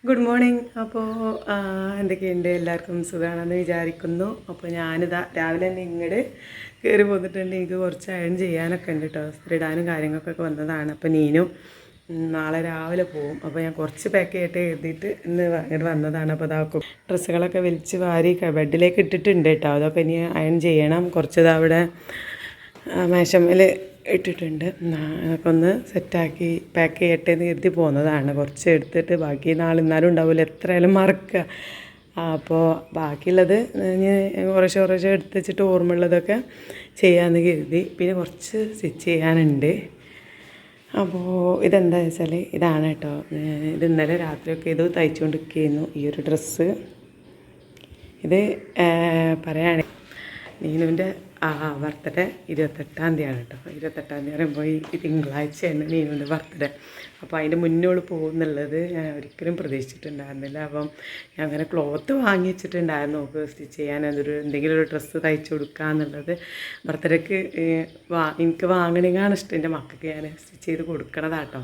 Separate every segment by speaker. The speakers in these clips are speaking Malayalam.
Speaker 1: Good morning. അപ്പോൾ എന്തൊക്കെയുണ്ട്, എല്ലാവർക്കും സുഖമാണെന്ന് വിചാരിക്കുന്നു. അപ്പോൾ ഞാനിതാ രാവിലെ തന്നെ ഇങ്ങോട്ട് കയറി പോന്നിട്ടുണ്ട്. എനിക്ക് കുറച്ച് അയൺ ചെയ്യാനൊക്കെ ഉണ്ട് കേട്ടോ, ഇടാനും കാര്യങ്ങൾക്കൊക്കെ വന്നതാണ്. അപ്പോൾ നീനും നാളെ രാവിലെ പോവും. അപ്പോൾ ഞാൻ കുറച്ച് പാക്ക് ചെയ്തിട്ട് എഴുതിയിട്ട് ഇന്ന് ഇങ്ങോട്ട് വന്നതാണ്. അപ്പോൾ അതാക്കും ഡ്രസ്സുകളൊക്കെ വലിച്ച് വാരി ബെഡിലേക്ക് ഇട്ടിട്ടുണ്ട് കേട്ടോ. അതൊക്കെ ഇനി അയൺ ചെയ്യണം. കുറച്ചത് അവിടെ മേശമ്മേൽ ഇട്ടിട്ടുണ്ട്. അതൊക്കെ ഒന്ന് സെറ്റാക്കി പാക്ക് ചെയ്യട്ടെ എന്ന് കരുതി പോകുന്നതാണ്. കുറച്ച് എടുത്തിട്ട് ബാക്കി നാളെന്നാലും ഉണ്ടാവില്ല, എത്രയായാലും മറക്കുക. അപ്പോൾ ബാക്കിയുള്ളത് ഞാൻ കുറേശ്ശെ എടുത്ത് വെച്ചിട്ട് ഓർമ്മയുള്ളതൊക്കെ ചെയ്യാമെന്ന് കരുതി. പിന്നെ കുറച്ച് സ്റ്റിച്ച് ചെയ്യാനുണ്ട്. അപ്പോൾ ഇതെന്താ വെച്ചാൽ ഇതാണ് കേട്ടോ. ഇത് ഇന്നലെ രാത്രിയൊക്കെ ഇത് തയ്ച്ചുകൊണ്ടിരിക്കുകയായിരുന്നു ഈ ഒരു ഡ്രസ്സ്. ഇത് പറയുകയാണെങ്കിൽ നീനുവിൻ്റെ ബർത്ത്ഡേ 28-ാം തീയതിയാണ് കേട്ടോ. 28-ാം തീയതി പറയുമ്പോൾ ഈ തിങ്കളാഴ്ചയാണ് നീനുവിൻ്റെ ബർത്ത്ഡേ. അപ്പോൾ അതിൻ്റെ മുന്നോട് പോകുന്നുള്ളത് ഞാൻ ഒരിക്കലും പ്രതീക്ഷിച്ചിട്ടുണ്ടായിരുന്നില്ല. അപ്പം ഞാൻ അങ്ങനെ ക്ലോത്ത് വാങ്ങി വെച്ചിട്ടുണ്ടായിരുന്നു നോക്ക് സ്റ്റിച്ച് ചെയ്യാൻ, എന്തെങ്കിലും ഒരു ഡ്രസ്സ് തയ്ച്ചു കൊടുക്കുക എന്നുള്ളത്. ബർത്ത്ഡേക്ക് എനിക്ക് വാങ്ങണമെന്നാണ് ഇഷ്ടം. എൻ്റെ മക്കൾക്ക് ഞാൻ സ്റ്റിച്ച് ചെയ്ത് കൊടുക്കണതാട്ടോ.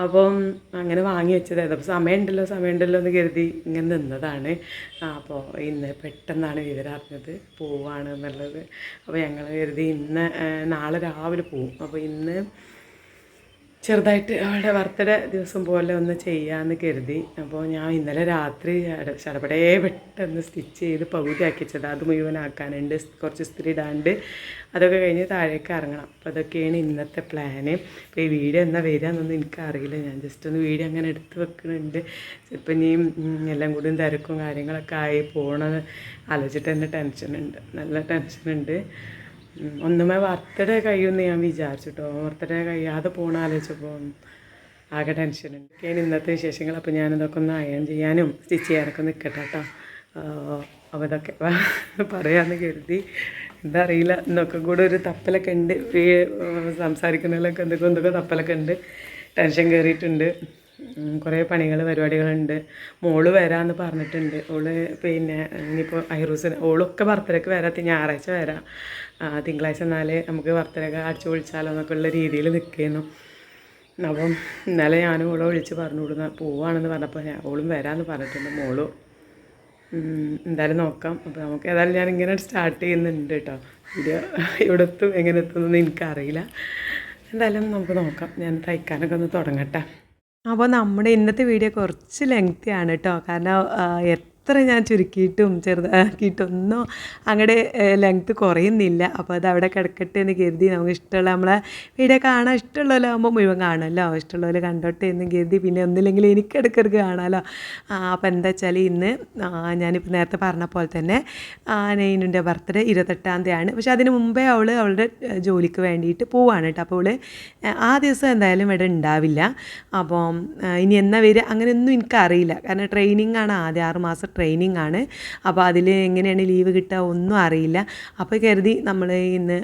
Speaker 1: അപ്പം അങ്ങനെ വാങ്ങി വെച്ചതായിരുന്നു. അപ്പോൾ സമയമുണ്ടല്ലോ എന്ന് കരുതി ഇങ്ങനെ നിന്നതാണ്. അപ്പോൾ ഇന്ന് പെട്ടെന്നാണ് വിവരം അറിഞ്ഞത് പോവാണ് എന്നുള്ളത്. അപ്പോൾ ഞങ്ങൾ കരുതി നാളെ രാവിലെ പോവും. അപ്പോൾ ഇന്ന് ചെറുതായിട്ട് അവളുടെ ബർത്ത്ഡേ ദിവസം പോലെ ഒന്ന് ചെയ്യാമെന്ന് കരുതി. അപ്പോൾ ഞാൻ ഇന്നലെ രാത്രി ചടപടേ പെട്ടെന്ന് സ്റ്റിച്ച് ചെയ്ത് പകുതിയാക്കി വെച്ചത്. അത് മുഴുവനാക്കാനുണ്ട്, കുറച്ച് ഇസ്തിരി ഇടാണ്ട്. അതൊക്കെ കഴിഞ്ഞ് താഴേക്ക് ഇറങ്ങണം. അപ്പോൾ അതൊക്കെയാണ് ഇന്നത്തെ പ്ലാന്. അപ്പോൾ ഈ വീഡിയോ എന്നാ വരിക എന്നൊന്നും എനിക്കറിയില്ല. ഞാൻ ജസ്റ്റ് ഒന്ന് വീഡിയോ അങ്ങനെ എടുത്ത് വെക്കുന്നുണ്ട്. ചിലപ്പോൾ ഇനിയും എല്ലാം കൂടി തിരക്കും കാര്യങ്ങളൊക്കെ ആയി പോകണത് ആലോചിച്ചിട്ട് തന്നെ ടെൻഷനുണ്ട്, നല്ല ടെൻഷനുണ്ട്. ഒന്നുമേ ബർത്ത്ഡേ കഴിയുമെന്ന് ഞാൻ വിചാരിച്ചു കേട്ടോ. ബർത്ത്ഡേ കഴിയാതെ പോകണ ആലോചിച്ചപ്പോൾ ആകെ ടെൻഷനുണ്ട്. ഒക്കെയാണ് ഇന്നത്തെ വിശേഷങ്ങൾ. അപ്പോൾ ഞാനിതൊക്കെ ഒന്ന് അയൺ ചെയ്യാനും സ്റ്റിച്ച് ചെയ്യാനൊക്കെ നിൽക്കട്ടെ കേട്ടോ. അപ്പോൾ ഇതൊക്കെ പറയാമെന്ന് കരുതി. എന്താ അറിയില്ല, ഇന്നൊക്കെ കൂടെ ഒരു തപ്പലൊക്കെ ഉണ്ട്. സംസാരിക്കുന്നതിലൊക്കെ എന്തൊക്കെ തപ്പലൊക്കെ ഉണ്ട്. ടെൻഷൻ കയറിയിട്ടുണ്ട്. കുറേ പരിപാടികളുണ്ട്. മോള് വരാമെന്ന് പറഞ്ഞിട്ടുണ്ട്. ഓള് പിന്നെ ഇനിയിപ്പോൾ ഐറൂസിന് ഓളൊക്കെ ബർത്ത്ഡേക്ക് വരാം, ഞായറാഴ്ച വരാം, തിങ്കളാഴ്ച എന്നാലേ നമുക്ക് ബർത്ത്ഡേക്ക് അടിച്ചു പൊളിച്ചാലോ എന്നൊക്കെ ഉള്ള രീതിയിൽ നിൽക്കുന്നു. അപ്പം ഇന്നലെ ഞാനും ഓളെ വിളിച്ച് പറഞ്ഞു കൊടുക്കുന്ന പോവാണെന്ന് പറഞ്ഞപ്പോൾ ഓളും വരാമെന്ന് പറഞ്ഞിട്ടുണ്ട്. മോളും എന്തായാലും നോക്കാം. അപ്പോൾ നമുക്ക് ഏതായാലും ഞാനിങ്ങനെ സ്റ്റാർട്ട് ചെയ്യുന്നുണ്ട് കേട്ടോ. വീഡിയോ ഇവിടെ എത്തും എങ്ങനെ എത്തുമെന്ന് എനിക്കറിയില്ല. എന്തായാലും നമുക്ക് നോക്കാം. ഞാൻ തയ്ക്കാനൊക്കെ ഒന്ന് തുടങ്ങട്ടെ. അപ്പോൾ നമ്മുടെ ഇന്നത്തെ വീഡിയോ കുറച്ച് ലെങ്തിയാണ് കേട്ടോ. കാരണം എത്ര ഞാൻ ചുരുക്കിയിട്ടും ചെറുതാക്കിയിട്ടൊന്നും അങ്ങടെ ലെങ്ത്ത് കുറയുന്നില്ല. അപ്പോൾ അത് അവിടെ കിടക്കട്ടെ എന്ന് കരുതി. നമുക്ക് ഇഷ്ടമുള്ള നമ്മളെ വീഡിയോ കാണാൻ ഇഷ്ടമുള്ളവരാകുമ്പോൾ മുഴുവൻ കാണുമല്ലോ, ഇഷ്ടമുള്ളവർ കണ്ടോട്ടെ എന്ന് കരുതി. പിന്നെ ഒന്നില്ലെങ്കിൽ എനിക്ക് ഇടയ്ക്കിടയ്ക്ക് കാണാമല്ലോ. അപ്പോൾ എന്താ വെച്ചാൽ ഇന്ന് ഞാനിപ്പോൾ നേരത്തെ പറഞ്ഞ പോലെ തന്നെ നെയ്നുൻ്റെ ബർത്ത്ഡേ 28-ാം തീയതിയാണ്. പക്ഷെ അതിന് മുമ്പേ അവളുടെ ജോലിക്ക് വേണ്ടിയിട്ട് പോവാണ് കേട്ടോ. അപ്പോൾ ആ ദിവസം എന്തായാലും ഇവിടെ ഉണ്ടാവില്ല. അപ്പോൾ ഇനി എന്നാ വരിക അങ്ങനെയൊന്നും എനിക്കറിയില്ല. കാരണം ട്രെയിനിങ് ആണ്, ആദ്യം 6 മാസം ട്രെയിനിങ് ആണ്. അപ്പോൾ അതിൽ എങ്ങനെയാണ് ലീവ് കിട്ടുക ഒന്നും അറിയില്ല. അപ്പോൾ കരുതി നമ്മൾ ഇന്ന്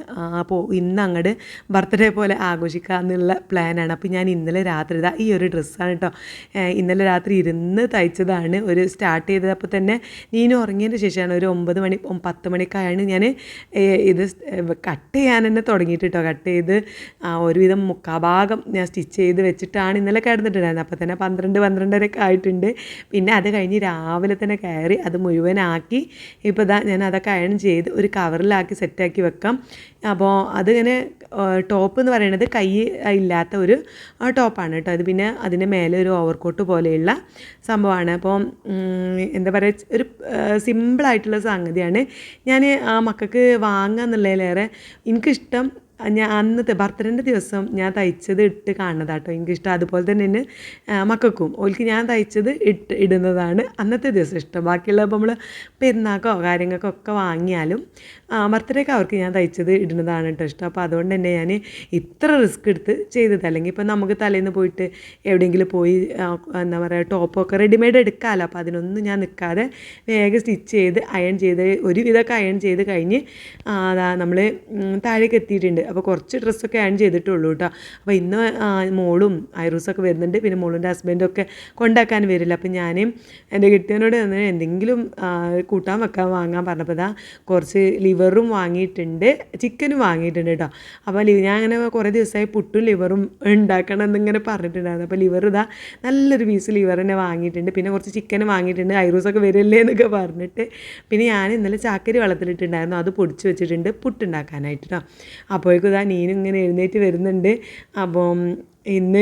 Speaker 1: അങ്ങോട്ട് ബർത്ത്ഡേ പോലെ ആഘോഷിക്കുക എന്നുള്ള പ്ലാനാണ്. അപ്പോൾ ഞാൻ ഇന്നലെ രാത്രി ഈ ഒരു ഡ്രസ്സാണ് കേട്ടോ ഇന്നലെ രാത്രി ഇരുന്ന് തയ്ച്ചതാണ്. ഒരു സ്റ്റാർട്ട് ചെയ്തപ്പോൾ തന്നെ നീനും ഉറങ്ങിയതിന് ശേഷമാണ് ഒരു 9 മണി 10 മണിക്കായാണ് ഞാൻ ഇത് കട്ട് ചെയ്യാൻ തന്നെ തുടങ്ങിയിട്ട് കേട്ടോ. കട്ട് ചെയ്ത് ഒരുവിധം മുക്കാഭാഗം ഞാൻ സ്റ്റിച്ച് ചെയ്ത് വെച്ചിട്ടാണ് ഇന്നലെ കിടന്നിട്ടുണ്ടായിരുന്നത്. അപ്പോൾ തന്നെ 12-12:30 ആയിട്ടുണ്ട്. പിന്നെ അത് കഴിഞ്ഞ് രാവിലെ തന്നെ കയറി അത് മുഴുവനാക്കി ഇപ്പോൾ ഞാൻ അതൊക്കെ അയൺ ചെയ്ത് ഒരു കവറിലാക്കി സെറ്റാക്കി വെക്കാം. അപ്പോൾ അതിങ്ങനെ ടോപ്പ് എന്ന് പറയുന്നത് കൈ ഇല്ലാത്ത ഒരു ടോപ്പാണ് കേട്ടോ. അത് പിന്നെ അതിൻ്റെ മേലെ ഒരു ഓവർകോട്ട് പോലെയുള്ള സംഭവമാണ്. അപ്പോൾ എന്താ പറയുക, ഒരു സിമ്പിളായിട്ടുള്ള സംഗതിയാണ്. ഞാൻ മക്കൾക്ക് വാങ്ങുക എന്നുള്ളതിലേറെ എനിക്കിഷ്ടം ഞാൻ അന്നത്തെ ബർത്ത്ഡേൻ്റെ ദിവസം ഞാൻ തയ്ച്ചത് ഇട്ട് കാണുന്നതാട്ടോ എനിക്കിഷ്ടം. അതുപോലെ തന്നെ മക്കൾക്കും ഓൽക്ക് ഞാൻ തയ്ച്ചത് ഇടുന്നതാണ് അന്നത്തെ ദിവസം ഇഷ്ടം. ബാക്കിയുള്ള ഇപ്പോൾ നമ്മൾ പെരുന്നാക്കോ കാര്യങ്ങൾക്കൊക്കെ വാങ്ങിയാലും ബർത്ത്ഡേക്ക് അവർക്ക് ഞാൻ തയ്ച്ചത് ഇടുന്നതാണ് കേട്ടോ ഇഷ്ടം. അപ്പോൾ അതുകൊണ്ട് തന്നെ ഞാൻ ഇത്ര റിസ്ക് എടുത്ത് ചെയ്തത്. അല്ലെങ്കിൽ ഇപ്പോൾ നമുക്ക് തലേന്ന് പോയിട്ട് എവിടെയെങ്കിലും പോയി എന്താ പറയുക ടോപ്പൊക്കെ റെഡിമെയ്ഡ് എടുക്കാമല്ലോ. അപ്പോൾ അതിനൊന്നും ഞാൻ നിൽക്കാതെ വേഗം സ്റ്റിച്ച് ചെയ്ത് അയൺ ചെയ്ത് ഒരുവിധമൊക്കെ അയൺ ചെയ്ത് കഴിഞ്ഞ് നമ്മൾ താഴേക്ക് എത്തിയിട്ടുണ്ട്. അപ്പോൾ കുറച്ച് ഡ്രസ്സൊക്കെ അയൺ ചെയ്തിട്ടുള്ളൂ കേട്ടോ. അപ്പോൾ ഇന്ന് മോളും ഐറൂസൊക്കെ വരുന്നുണ്ട്. പിന്നെ മോളിൻ്റെ ഹസ്ബൻഡൊക്കെ കൊണ്ടാക്കാൻ വരില്ല. അപ്പോൾ ഞാൻ എൻ്റെ കെട്ടിയവനോട് എന്തെങ്കിലും കൂട്ടാൻ വെക്കാൻ വാങ്ങാൻ പറഞ്ഞപ്പോൾ കുറച്ച് ലീവ് ലിവറും വാങ്ങിയിട്ടുണ്ട്, ചിക്കനും വാങ്ങിയിട്ടുണ്ട് കേട്ടോ. അപ്പോൾ ഞാൻ അങ്ങനെ കുറേ ദിവസമായി പുട്ടും ലിവറും ഉണ്ടാക്കണം എന്നിങ്ങനെ പറഞ്ഞിട്ടുണ്ടായിരുന്നു. അപ്പോൾ ലിവർ ഇതാ നല്ലൊരു പീസ് ലിവർ തന്നെ വാങ്ങിയിട്ടുണ്ട്. പിന്നെ കുറച്ച് ചിക്കൻ വാങ്ങിയിട്ടുണ്ട്, ഐറൂസൊക്കെ വരില്ലേ എന്നൊക്കെ പറഞ്ഞിട്ട്. പിന്നെ ഞാൻ ഇന്നലെ ചാക്കരി വെള്ളത്തിലിട്ടുണ്ടായിരുന്നു, അത് പൊടിച്ച് വെച്ചിട്ടുണ്ട് പുട്ടുണ്ടാക്കാനായിട്ട് കേട്ടോ. അപ്പോഴേക്കും ഇതാ നീനും ഇങ്ങനെ എഴുന്നേറ്റ് വരുന്നുണ്ട്. അപ്പം ഇന്ന്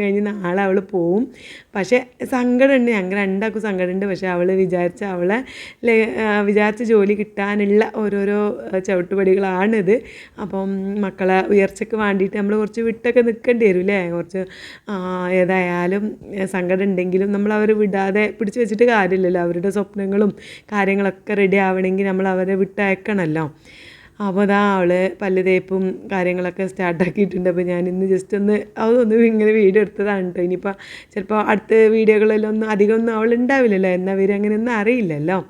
Speaker 1: കഴിഞ്ഞ് നാളെ അവൾ പോവും. പക്ഷേ സങ്കടമുണ്ട്, ഞങ്ങൾ രണ്ടാൾക്കും സങ്കടമുണ്ട്. പക്ഷേ അവൾ വിചാരിച്ച ജോലി കിട്ടാനുള്ള ഓരോരോ ചവിട്ടുപടികളാണിത്. അപ്പം മക്കളെ ഉയർച്ചയ്ക്ക് വേണ്ടിയിട്ട് നമ്മൾ കുറച്ച് വിട്ടൊക്കെ നിൽക്കേണ്ടി വരും അല്ലേ. കുറച്ച് ഏതായാലും സങ്കടം ഉണ്ടെങ്കിലും നമ്മൾ അവരെ വിടാതെ പിടിച്ച് വെച്ചിട്ട് കാര്യമില്ലല്ലോ. അവരുടെ സ്വപ്നങ്ങളും കാര്യങ്ങളൊക്കെ റെഡി ആവണമെങ്കിൽ നമ്മൾ അവരെ വിട്ടയക്കണമല്ലോ. അപ്പോൾ അതാ അവൾ പല്ല് തേപ്പും കാര്യങ്ങളൊക്കെ സ്റ്റാർട്ടാക്കിയിട്ടുണ്ട്. അപ്പോൾ ഞാനിന്ന് ജസ്റ്റ് അതൊന്ന് ഇങ്ങനെ വീഡിയോ എടുത്തതാണ് കേട്ടോ. ഇനിയിപ്പോൾ ചിലപ്പോൾ അടുത്ത വീഡിയോകളിലൊന്നും അധികമൊന്നും അവൾ ഉണ്ടാവില്ലല്ലോ, എന്നാൽ ഇവർ അങ്ങനെയൊന്നും അറിയില്ലല്ലോ.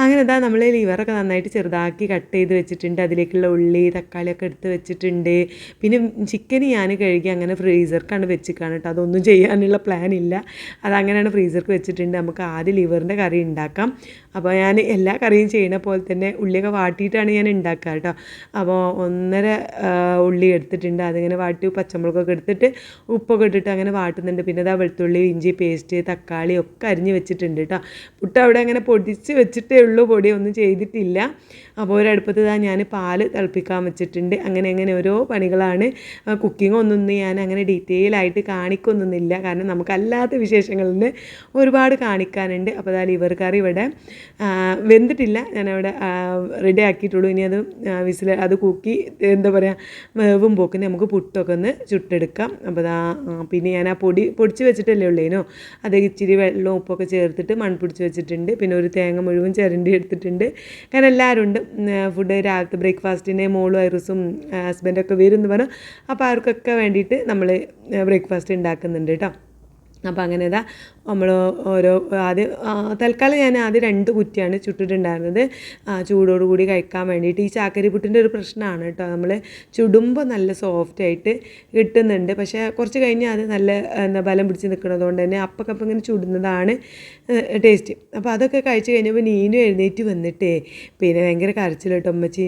Speaker 1: അങ്ങനെ ഇതാ നമ്മൾ ലിവറൊക്കെ നന്നായിട്ട് ചെറുതാക്കി കട്ട് ചെയ്ത് വെച്ചിട്ടുണ്ട്. അതിലേക്കുള്ള ഉള്ളി തക്കാളിയൊക്കെ എടുത്ത് വെച്ചിട്ടുണ്ട്. പിന്നെ ചിക്കൻ ഞാൻ കഴുകി അങ്ങനെ ഫ്രീസർക്കാണ് വെച്ചിക്കാണ് കേട്ടോ. അതൊന്നും ചെയ്യാനുള്ള പ്ലാൻ ഇല്ല, അതങ്ങനെയാണ് ഫ്രീസർക്ക് വെച്ചിട്ടുണ്ട്. നമുക്ക് ആദ്യം ലിവറിൻ്റെ കറി ഉണ്ടാക്കാം. അപ്പോൾ ഞാൻ എല്ലാ കറിയും ചെയ്യണ പോലെ തന്നെ ഉള്ളിയൊക്കെ വാട്ടിയിട്ടാണ് ഞാൻ ഉണ്ടാക്കുക കേട്ടോ. അപ്പോൾ 1.5 ഉള്ളി എടുത്തിട്ടുണ്ട്, അതിങ്ങനെ വാട്ടി പച്ചമുളകൊക്കെ എടുത്തിട്ട് ഉപ്പൊക്കെ ഇട്ടിട്ട് അങ്ങനെ വാട്ടുന്നുണ്ട്. പിന്നെ ഇതാ വെളുത്തുള്ളി ഇഞ്ചി പേസ്റ്റ് തക്കാളി ഒക്കെ അരിഞ്ഞ് വെച്ചിട്ടുണ്ട് കേട്ടോ. പുട്ട് അവിടെ അങ്ങനെ പൊടിച്ച് വെച്ചിട്ടേ ഉള്ളൂ, പൊടി ഒന്നും ചെയ്തിട്ടില്ല. അപ്പോൾ ഒരടുപ്പത്ത് ഇതാ ഞാൻ പാല് തിളപ്പിക്കാൻ വെച്ചിട്ടുണ്ട്. അങ്ങനെ ഓരോ പണികളാണ്. കുക്കിംഗ് ഒന്നും ഞാൻ അങ്ങനെ ഡീറ്റെയിൽ ആയിട്ട് കാണിക്കൊന്നുമില്ല, കാരണം നമുക്കല്ലാത്ത വിശേഷങ്ങളിൽ ഒരുപാട് കാണിക്കാനുണ്ട്. അപ്പോൾ അതാ ലിവർ കറി ഇവിടെ വെന്തിട്ടില്ല, ഞാനവിടെ റെഡി ആക്കിയിട്ടുള്ളൂ. ഇനി അത് കുക്കി എന്താ പറയുക വേവും പോക്കിന് നമുക്ക് പുട്ടൊക്കെ ഒന്ന് ചുട്ടെടുക്കാം. അപ്പോൾ പിന്നെ ഞാൻ ആ പൊടിച്ച് വെച്ചിട്ടല്ലേ ഉള്ളേനോ, അത് ഇച്ചിരി വെള്ളവും ഉപ്പൊക്കെ ചേർത്തിട്ട് മൺപിടിച്ച് വെച്ചിട്ടുണ്ട്. പിന്നെ ഒരു തേങ്ങ മുഴുവൻ ചിരണ്ടി എടുത്തിട്ടുണ്ട്. കാരണം എല്ലാവരും ഉണ്ട് ഫുഡ് രാവിലത്തെ ബ്രേക്ക്ഫാസ്റ്റിന് മോളും ഐറൂസും ഹസ്ബൻഡൊക്കെ വരും എന്ന് പറഞ്ഞു. അപ്പോൾ അവർക്കൊക്കെ വേണ്ടിയിട്ട് നമ്മൾ ബ്രേക്ക്ഫാസ്റ്റ് ഉണ്ടാക്കുന്നുണ്ട് കേട്ടോ. അപ്പോൾ അങ്ങനെ ഇതാ നമ്മൾ തൽക്കാലം ഞാൻ ആദ്യം 2 കുറ്റിയാണ് ചുട്ടിട്ടുണ്ടായിരുന്നത്, ചൂടോടുകൂടി കഴിക്കാൻ വേണ്ടിയിട്ട്. ഈ ചാക്കരി പുട്ടിൻ്റെ ഒരു പ്രശ്നമാണ് കേട്ടോ, നമ്മൾ ചുടുമ്പോൾ നല്ല സോഫ്റ്റായിട്ട് കിട്ടുന്നുണ്ട്. പക്ഷേ കുറച്ച് കഴിഞ്ഞാൽ അത് നല്ല ബലം പിടിച്ച് നിൽക്കുന്നതുകൊണ്ട് തന്നെ അപ്പക്കപ്പം ഇങ്ങനെ ചുടുന്നതാണ് ടേസ്റ്റ്. അപ്പോൾ അതൊക്കെ കഴിച്ച് കഴിഞ്ഞപ്പോൾ നീനും എഴുന്നേറ്റ് വന്നിട്ടേ പിന്നെ ഭയങ്കര കരച്ചിൽ കേട്ടോ. അമ്മച്ചി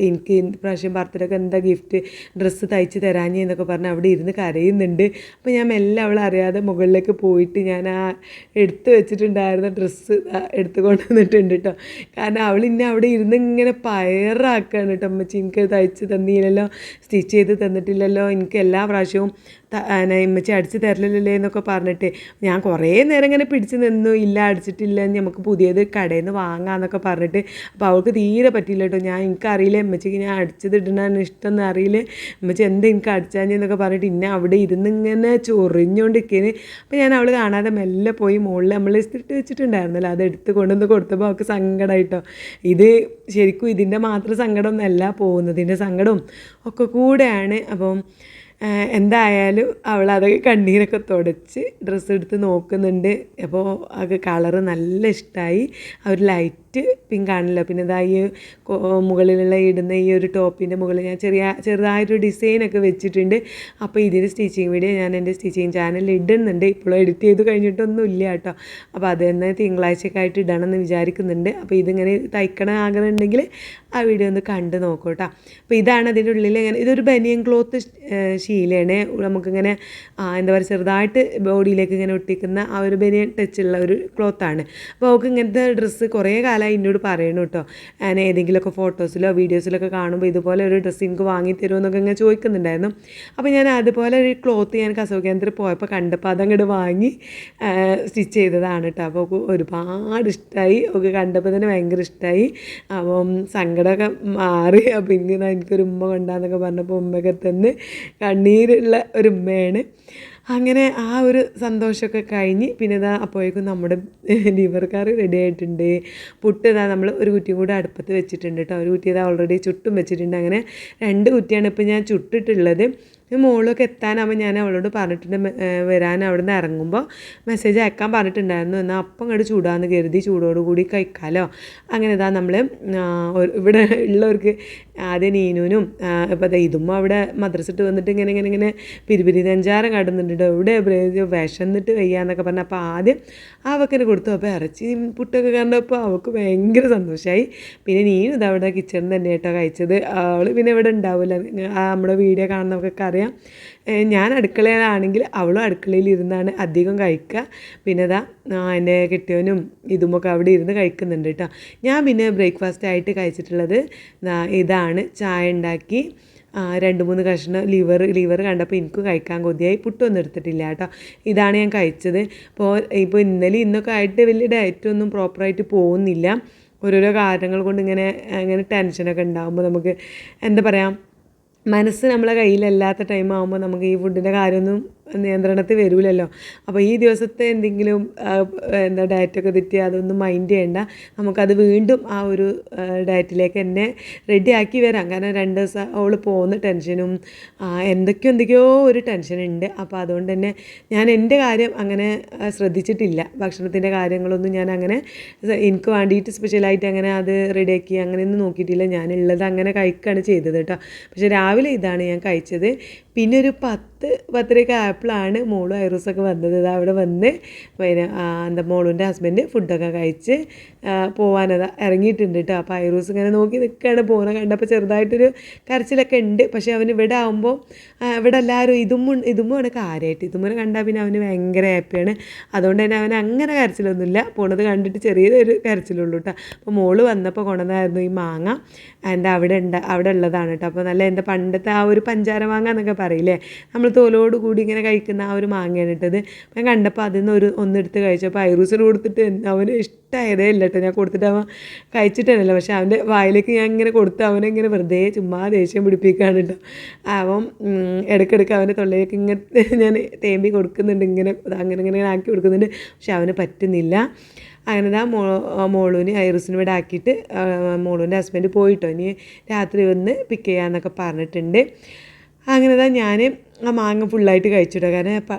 Speaker 1: എനിക്ക് പ്രാവശ്യം ബർത്ത്ഡേക്ക് എന്താ ഗിഫ്റ്റ് ഡ്രസ്സ് തയ്ച്ച് തരാഞ്ഞ് എന്നൊക്കെ പറഞ്ഞ് അവിടെ ഇരുന്ന് കരയുന്നുണ്ട്. അപ്പോൾ ഞാൻ മെല്ലെ അവൾ അറിയാതെ മുകളിലേക്ക് പോയിട്ട് ഞാൻ ആ എടുത്ത് വെച്ചിട്ടുണ്ടായിരുന്ന ഡ്രസ്സ് എടുത്ത് കൊണ്ടുവന്നിട്ടുണ്ട് കേട്ടോ. കാരണം അവൾ ഇന്നെ അവിടെ ഇരുന്ന് ഇങ്ങനെ പയറാക്കുകയാണ് കേട്ടോ. അമ്മച്ചി എനിക്ക് തയ്ച്ച് തന്നില്ലല്ലോ, സ്റ്റിച്ച് ചെയ്ത് തന്നിട്ടില്ലല്ലോ, എനിക്ക് എല്ലാ പ്രാവശ്യവും ഇമ്മച്ചി അടിച്ച് തരലില്ലേ എന്നൊക്കെ പറഞ്ഞിട്ട് ഞാൻ കുറേ നേരം ഇങ്ങനെ പിടിച്ച് നിന്നു. ഇല്ല അടിച്ചിട്ടില്ല, നമുക്ക് പുതിയത് കടയിൽ നിന്ന് വാങ്ങാമെന്നൊക്കെ പറഞ്ഞിട്ട്. അപ്പോൾ അവൾക്ക് തീരെ പറ്റില്ല കേട്ടോ. എനിക്കറിയില്ല അമ്മച്ചിക്ക് ഞാൻ അടിച്ചത് ഇടണമെന്ന് ഇഷ്ടമൊന്നും അറിയില്ല, അമ്മച്ചി എന്താ എനിക്ക് അടിച്ചാഞ്ഞെന്നൊക്കെ പറഞ്ഞിട്ട് ഇന്നെ അവിടെ ഇരുന്ന് ഇങ്ങനെ ചൊറിഞ്ഞുകൊണ്ടിരിക്കുകയാണ്. അപ്പോൾ ഞാൻ അവൾ കാണാതെ മെല്ലെ പോയി മുകളിൽ നമ്മൾ ഇട്ട് വെച്ചിട്ടുണ്ടായിരുന്നല്ലോ, അത് എടുത്ത് കൊണ്ടുവന്ന് കൊടുത്തപ്പോൾ അവൾക്ക് സങ്കടമായിട്ടോ. ഇത് ശരിക്കും ഇതിൻ്റെ മാത്രം സങ്കടമൊന്നുമല്ല, പോകുന്നതിൻ്റെ സങ്കടവും ഒക്കെ കൂടെയാണ്. അപ്പം എന്തായാലും അവൾ അതൊക്കെ കണ്ണീരൊക്കെ തുടച്ച് ഡ്രസ്സ് എടുത്ത് നോക്കുന്നുണ്ട്. അപ്പോൾ അത് കളറ് നല്ല ഇഷ്ടമായി. ആ ഒരു ലൈറ്റ് പിങ്ക് ആണല്ലോ. പിന്നെ ഇതാ ഈ മുകളിലുള്ള ഇടുന്ന ഈ ഒരു ടോപ്പിൻ്റെ മുകളിൽ ഞാൻ ചെറുതായിട്ടൊരു ഡിസൈനൊക്കെ വെച്ചിട്ടുണ്ട്. അപ്പോൾ ഇതിൻ്റെ സ്റ്റിച്ചിങ് വീഡിയോ ഞാൻ എൻ്റെ സ്റ്റിച്ചിങ് ചാനലിൽ ഇടുന്നുണ്ട്. ഇപ്പോഴും എഡിറ്റ് ചെയ്ത് കഴിഞ്ഞിട്ടൊന്നും ഇല്ല കേട്ടോ. അപ്പോൾ അത് തന്നെ തിങ്കളാഴ്ചയൊക്കെ ആയിട്ട് ഇടണമെന്ന് വിചാരിക്കുന്നുണ്ട്. അപ്പോൾ ഇതിങ്ങനെ തയ്ക്കണം ആഗ്രഹമുണ്ടെങ്കിൽ ആ വീഡിയോ ഒന്ന് കണ്ട് നോക്കൂ കേട്ടോ. അപ്പോൾ ഇതാണ് അതിൻ്റെ ഉള്ളിൽ ഇങ്ങനെ ഇതൊരു ബനിയൻ ക്ലോത്ത് ശീലയാണ്. നമുക്കിങ്ങനെ എന്താ പറയുക ചെറുതായിട്ട് ബോഡിയിലേക്ക് ഇങ്ങനെ ഒട്ടിക്കുന്ന ആ ഒരു ബനിയൻ ടച്ചുള്ള ഒരു ക്ലോത്താണ്. അപ്പോൾ അവൾക്ക് ഇങ്ങനത്തെ ഡ്രസ്സ് കുറേ കാലമായി എന്നോട് പറയണം കേട്ടോ. ഞാൻ ഏതെങ്കിലുമൊക്കെ ഫോട്ടോസിലോ വീഡിയോസിലൊക്കെ കാണുമ്പോൾ ഇതുപോലെ ഒരു ഡ്രസ്സ് എനിക്ക് വാങ്ങിത്തരുമോ എന്നൊക്കെ ഇങ്ങനെ ചോദിക്കുന്നുണ്ടായിരുന്നു. അപ്പോൾ ഞാൻ അതുപോലെ ഒരു ക്ലോത്ത് ഞാൻ കസവ് കേന്ദ്രത്തിൽ പോയപ്പോൾ കണ്ടപ്പോൾ അതങ്ങോട്ട് വാങ്ങി സ്റ്റിച്ച് ചെയ്തതാണ് കേട്ടോ. അപ്പോൾ ഒരുപാട് ഇഷ്ടമായി, ഒക്കെ കണ്ടപ്പോൾ തന്നെ ഭയങ്കര ഇഷ്ടമായി. അപ്പം സങ്കടമൊക്കെ മാറി. അപ്പോൾ ഇങ്ങനെ എനിക്കൊരു ഉമ്മ കൊണ്ടാന്നൊക്കെ പറഞ്ഞപ്പോൾ ഉമ്മയൊക്കെ തന്നെ കണ്ണീരുള്ള ഒരു ഉമ്മയാണ്. അങ്ങനെ ആ ഒരു സന്തോഷമൊക്കെ കഴിഞ്ഞ് പിന്നെ ഇതാ അപ്പോഴേക്കും നമ്മുടെ ലിവർ കറി റെഡി ആയിട്ടുണ്ട്. പുട്ട് ഇതാ നമ്മൾ ഒരു കുറ്റിയും കൂടെ അടുപ്പത്ത് വെച്ചിട്ടുണ്ട് കേട്ടോ. ഒരു കുറ്റി ഇതാ ഓൾറെഡി ചുട്ടും വെച്ചിട്ടുണ്ട്. അങ്ങനെ 2 കുറ്റിയാണ് ഇപ്പോൾ ഞാൻ ചുട്ടിട്ടുള്ളത്. മുകളിലൊക്കെ എത്താനാകുമ്പോൾ ഞാൻ അവളോട് പറഞ്ഞിട്ടുണ്ട് വരാൻ അവിടെ നിന്ന് ഇറങ്ങുമ്പോൾ മെസ്സേജ് അയക്കാൻ പറഞ്ഞിട്ടുണ്ടായിരുന്നു. എന്നാൽ അപ്പം അങ്ങോട്ട് ചൂടാന്ന് കരുതി ചൂടോടുകൂടി കഴിക്കാമല്ലോ. അങ്ങനെ ഇതാ നമ്മൾ ഇവിടെ ഉള്ളവർക്ക് ആദ്യം നീനുനും ഇപ്പോൾ ഇതും അവിടെ മദ്രസിട്ട് വന്നിട്ട് ഇങ്ങനെ പിരിപിരി നെഞ്ചാരം കാട്ടുന്നുണ്ട്. ഇവിടെ വിശന്നിട്ട് വയ്യാന്നൊക്കെ പറഞ്ഞാൽ അപ്പോൾ ആദ്യം അവക്കിന് കൊടുത്തു. അപ്പോൾ ഇറച്ചി പുട്ടൊക്കെ കണ്ടപ്പോൾ അവൾക്ക് ഭയങ്കര സന്തോഷമായി. പിന്നെ നീനും ഇതവിടെ കിച്ചണിൽ തന്നെ കേട്ടോ കഴിച്ചത്. അവൾ പിന്നെ ഇവിടെ ഉണ്ടാവില്ല, നമ്മുടെ വീഡിയോ കാണുന്നവർക്കൊക്കെ അറിയാം. ഞാൻ അടുക്കളയിലാണെങ്കിൽ അവളും അടുക്കളയിൽ ഇരുന്നാണ് അധികം കഴിക്കുക. പിന്നെ ഇതാ എൻ്റെ കെട്ടിയവനും ഇതുമൊക്കെ അവിടെ ഇരുന്ന് കഴിക്കുന്നുണ്ട് കേട്ടോ. ഞാൻ പിന്നെ ബ്രേക്ക്ഫാസ്റ്റ് ആയിട്ട് കഴിച്ചിട്ടുള്ളത് ഇതാണ്. ചായ ഉണ്ടാക്കി 2-3 കഷ്ണം ലിവർ കണ്ടപ്പോൾ എനിക്ക് കഴിക്കാൻ കൊതിയായി. പുട്ടൊന്നും എടുത്തിട്ടില്ല കേട്ടോ. ഇതാണ് ഞാൻ കഴിച്ചത്. ഇപ്പോൾ ഇന്നലെ ഇന്നൊക്കെ ആയിട്ട് വലിയ ഡയറ്റൊന്നും പ്രോപ്പറായിട്ട് പോകുന്നില്ല. ഓരോരോ കാര്യങ്ങൾ കൊണ്ട് ഇങ്ങനെ ടെൻഷനൊക്കെ ഉണ്ടാകുമ്പോൾ നമുക്ക് എന്താ പറയുക, മനസ്സ് നമ്മളെ കയ്യിലല്ലാത്ത ടൈം ആകുമ്പോൾ നമുക്ക് ഈ ഫുഡിൻ്റെ കാര്യമൊന്നും നിയന്ത്രണത്തിൽ വരില്ലല്ലോ. അപ്പോൾ ഈ ദിവസത്തെ എന്തെങ്കിലും ഡയറ്റൊക്കെ തെറ്റി അതൊന്നും മൈൻഡ് ചെയ്യേണ്ട. നമുക്കത് വീണ്ടും ആ ഒരു ഡയറ്റിലേക്ക് തന്നെ റെഡിയാക്കി വരാം. കാരണം 2 ദിവസം അവൾ പോകുന്ന ടെൻഷനും എന്തൊക്കെയോ ഒരു ടെൻഷനുണ്ട്. അപ്പോൾ അതുകൊണ്ട് തന്നെ ഞാൻ എൻ്റെ കാര്യം അങ്ങനെ ശ്രദ്ധിച്ചിട്ടില്ല. ഭക്ഷണത്തിൻ്റെ കാര്യങ്ങളൊന്നും ഞാൻ അങ്ങനെ എനിക്ക് വേണ്ടിയിട്ട് സ്പെഷ്യലായിട്ട് അങ്ങനെ അത് റെഡിയാക്കി അങ്ങനെയൊന്നും നോക്കിയിട്ടില്ല. ഞാനുള്ളത് അങ്ങനെ കഴിക്കുകയാണ് ചെയ്തത് കേട്ടോ. പക്ഷേ രാവിലെ ഇതാണ് ഞാൻ കഴിച്ചത്. പിന്നെ ഒരു 10-10:30 ആയപ്പോഴാണ് മോളും ഐറൂസൊക്കെ വന്നത്. അവിടെ വന്ന് പിന്നെ മോളുൻ്റെ ഹസ്ബൻഡ് ഫുഡൊക്കെ കഴിച്ച് പോകാനതാ ഇറങ്ങിയിട്ടുണ്ട് കേട്ടോ. അപ്പോൾ ഐറൂസ് ഇങ്ങനെ നോക്കി നിൽക്കുകയാണ്. പോകുന്നത് കണ്ടപ്പോൾ ചെറുതായിട്ടൊരു കരച്ചിലൊക്കെ ഉണ്ട്. പക്ഷേ അവന് ഇവിടെ ആകുമ്പോൾ ഇവിടെ എല്ലാവരും ഇതുമ്മാണ് കാര്യമായിട്ട്. ഇതുമ്മനെ കണ്ടാൽ പിന്നെ അവന് ഭയങ്കര ഹാപ്പിയാണ്. അതുകൊണ്ട് തന്നെ അവന് അങ്ങനെ കരച്ചിലൊന്നുമില്ല. പോണത് കണ്ടിട്ട് ചെറിയൊരു കരച്ചിലുള്ളൂ കേട്ടോ. അപ്പോൾ മോള് വന്നപ്പോൾ കൊണ്ടുവന്നായിരുന്നു ഈ മാങ്ങ. എൻ്റെ അവിടെ ഉള്ളതാണ് കേട്ടോ. അപ്പോൾ നല്ല എന്താ പണ്ടത്തെ ആ ഒരു പഞ്ചാര മാങ്ങ എന്നൊക്കെ പറയില്ലേ, നമ്മൾ തോലോട് കൂടി ഇങ്ങനെ കഴിക്കുന്ന ആ ഒരു മാങ്ങയാണ് ഇട്ടത്. അപ്പം ഞാൻ കണ്ടപ്പോൾ അതിൽ നിന്ന് ഒന്നെടുത്ത് കഴിച്ചപ്പോൾ ഐറൂസിന് കൊടുത്തിട്ട് അവന് ഇഷ്ടമായതേ ഇല്ല കേട്ടോ. ഞാൻ കൊടുത്തിട്ട് അവൻ കഴിച്ചിട്ടേനല്ലോ. പക്ഷേ അവൻ്റെ വായിലേക്ക് ഞാൻ ഇങ്ങനെ കൊടുത്ത് അവനെങ്ങനെ വെറുതെ ചുമ്മാ ദേഷ്യം പിടിപ്പിക്കുകയാണ് കേട്ടോ. അവൻ ഇടയ്ക്കിടയ്ക്ക് അവൻ്റെ തൊള്ളയിലേക്ക് ഇങ്ങനെ ഞാൻ തേമ്പി കൊടുക്കുന്നുണ്ട്, അങ്ങനെ ആക്കി കൊടുക്കുന്നുണ്ട്. പക്ഷെ അവന് പറ്റുന്നില്ല. അങ്ങനെ മോളൂന് ഐറൂസിന് ഇവിടെ ആക്കിയിട്ട് മോളൂൻ്റെ ഹസ്ബൻഡ് പോയിട്ടോ. ഇനി രാത്രി വന്ന് പിക്ക് ചെയ്യാമെന്നൊക്കെ പറഞ്ഞിട്ടുണ്ട്. അങ്ങനെ ഞാൻ ആ മാങ്ങ ഫുള്ളായിട്ട് കഴിച്ചിട്ടോ. കാരണം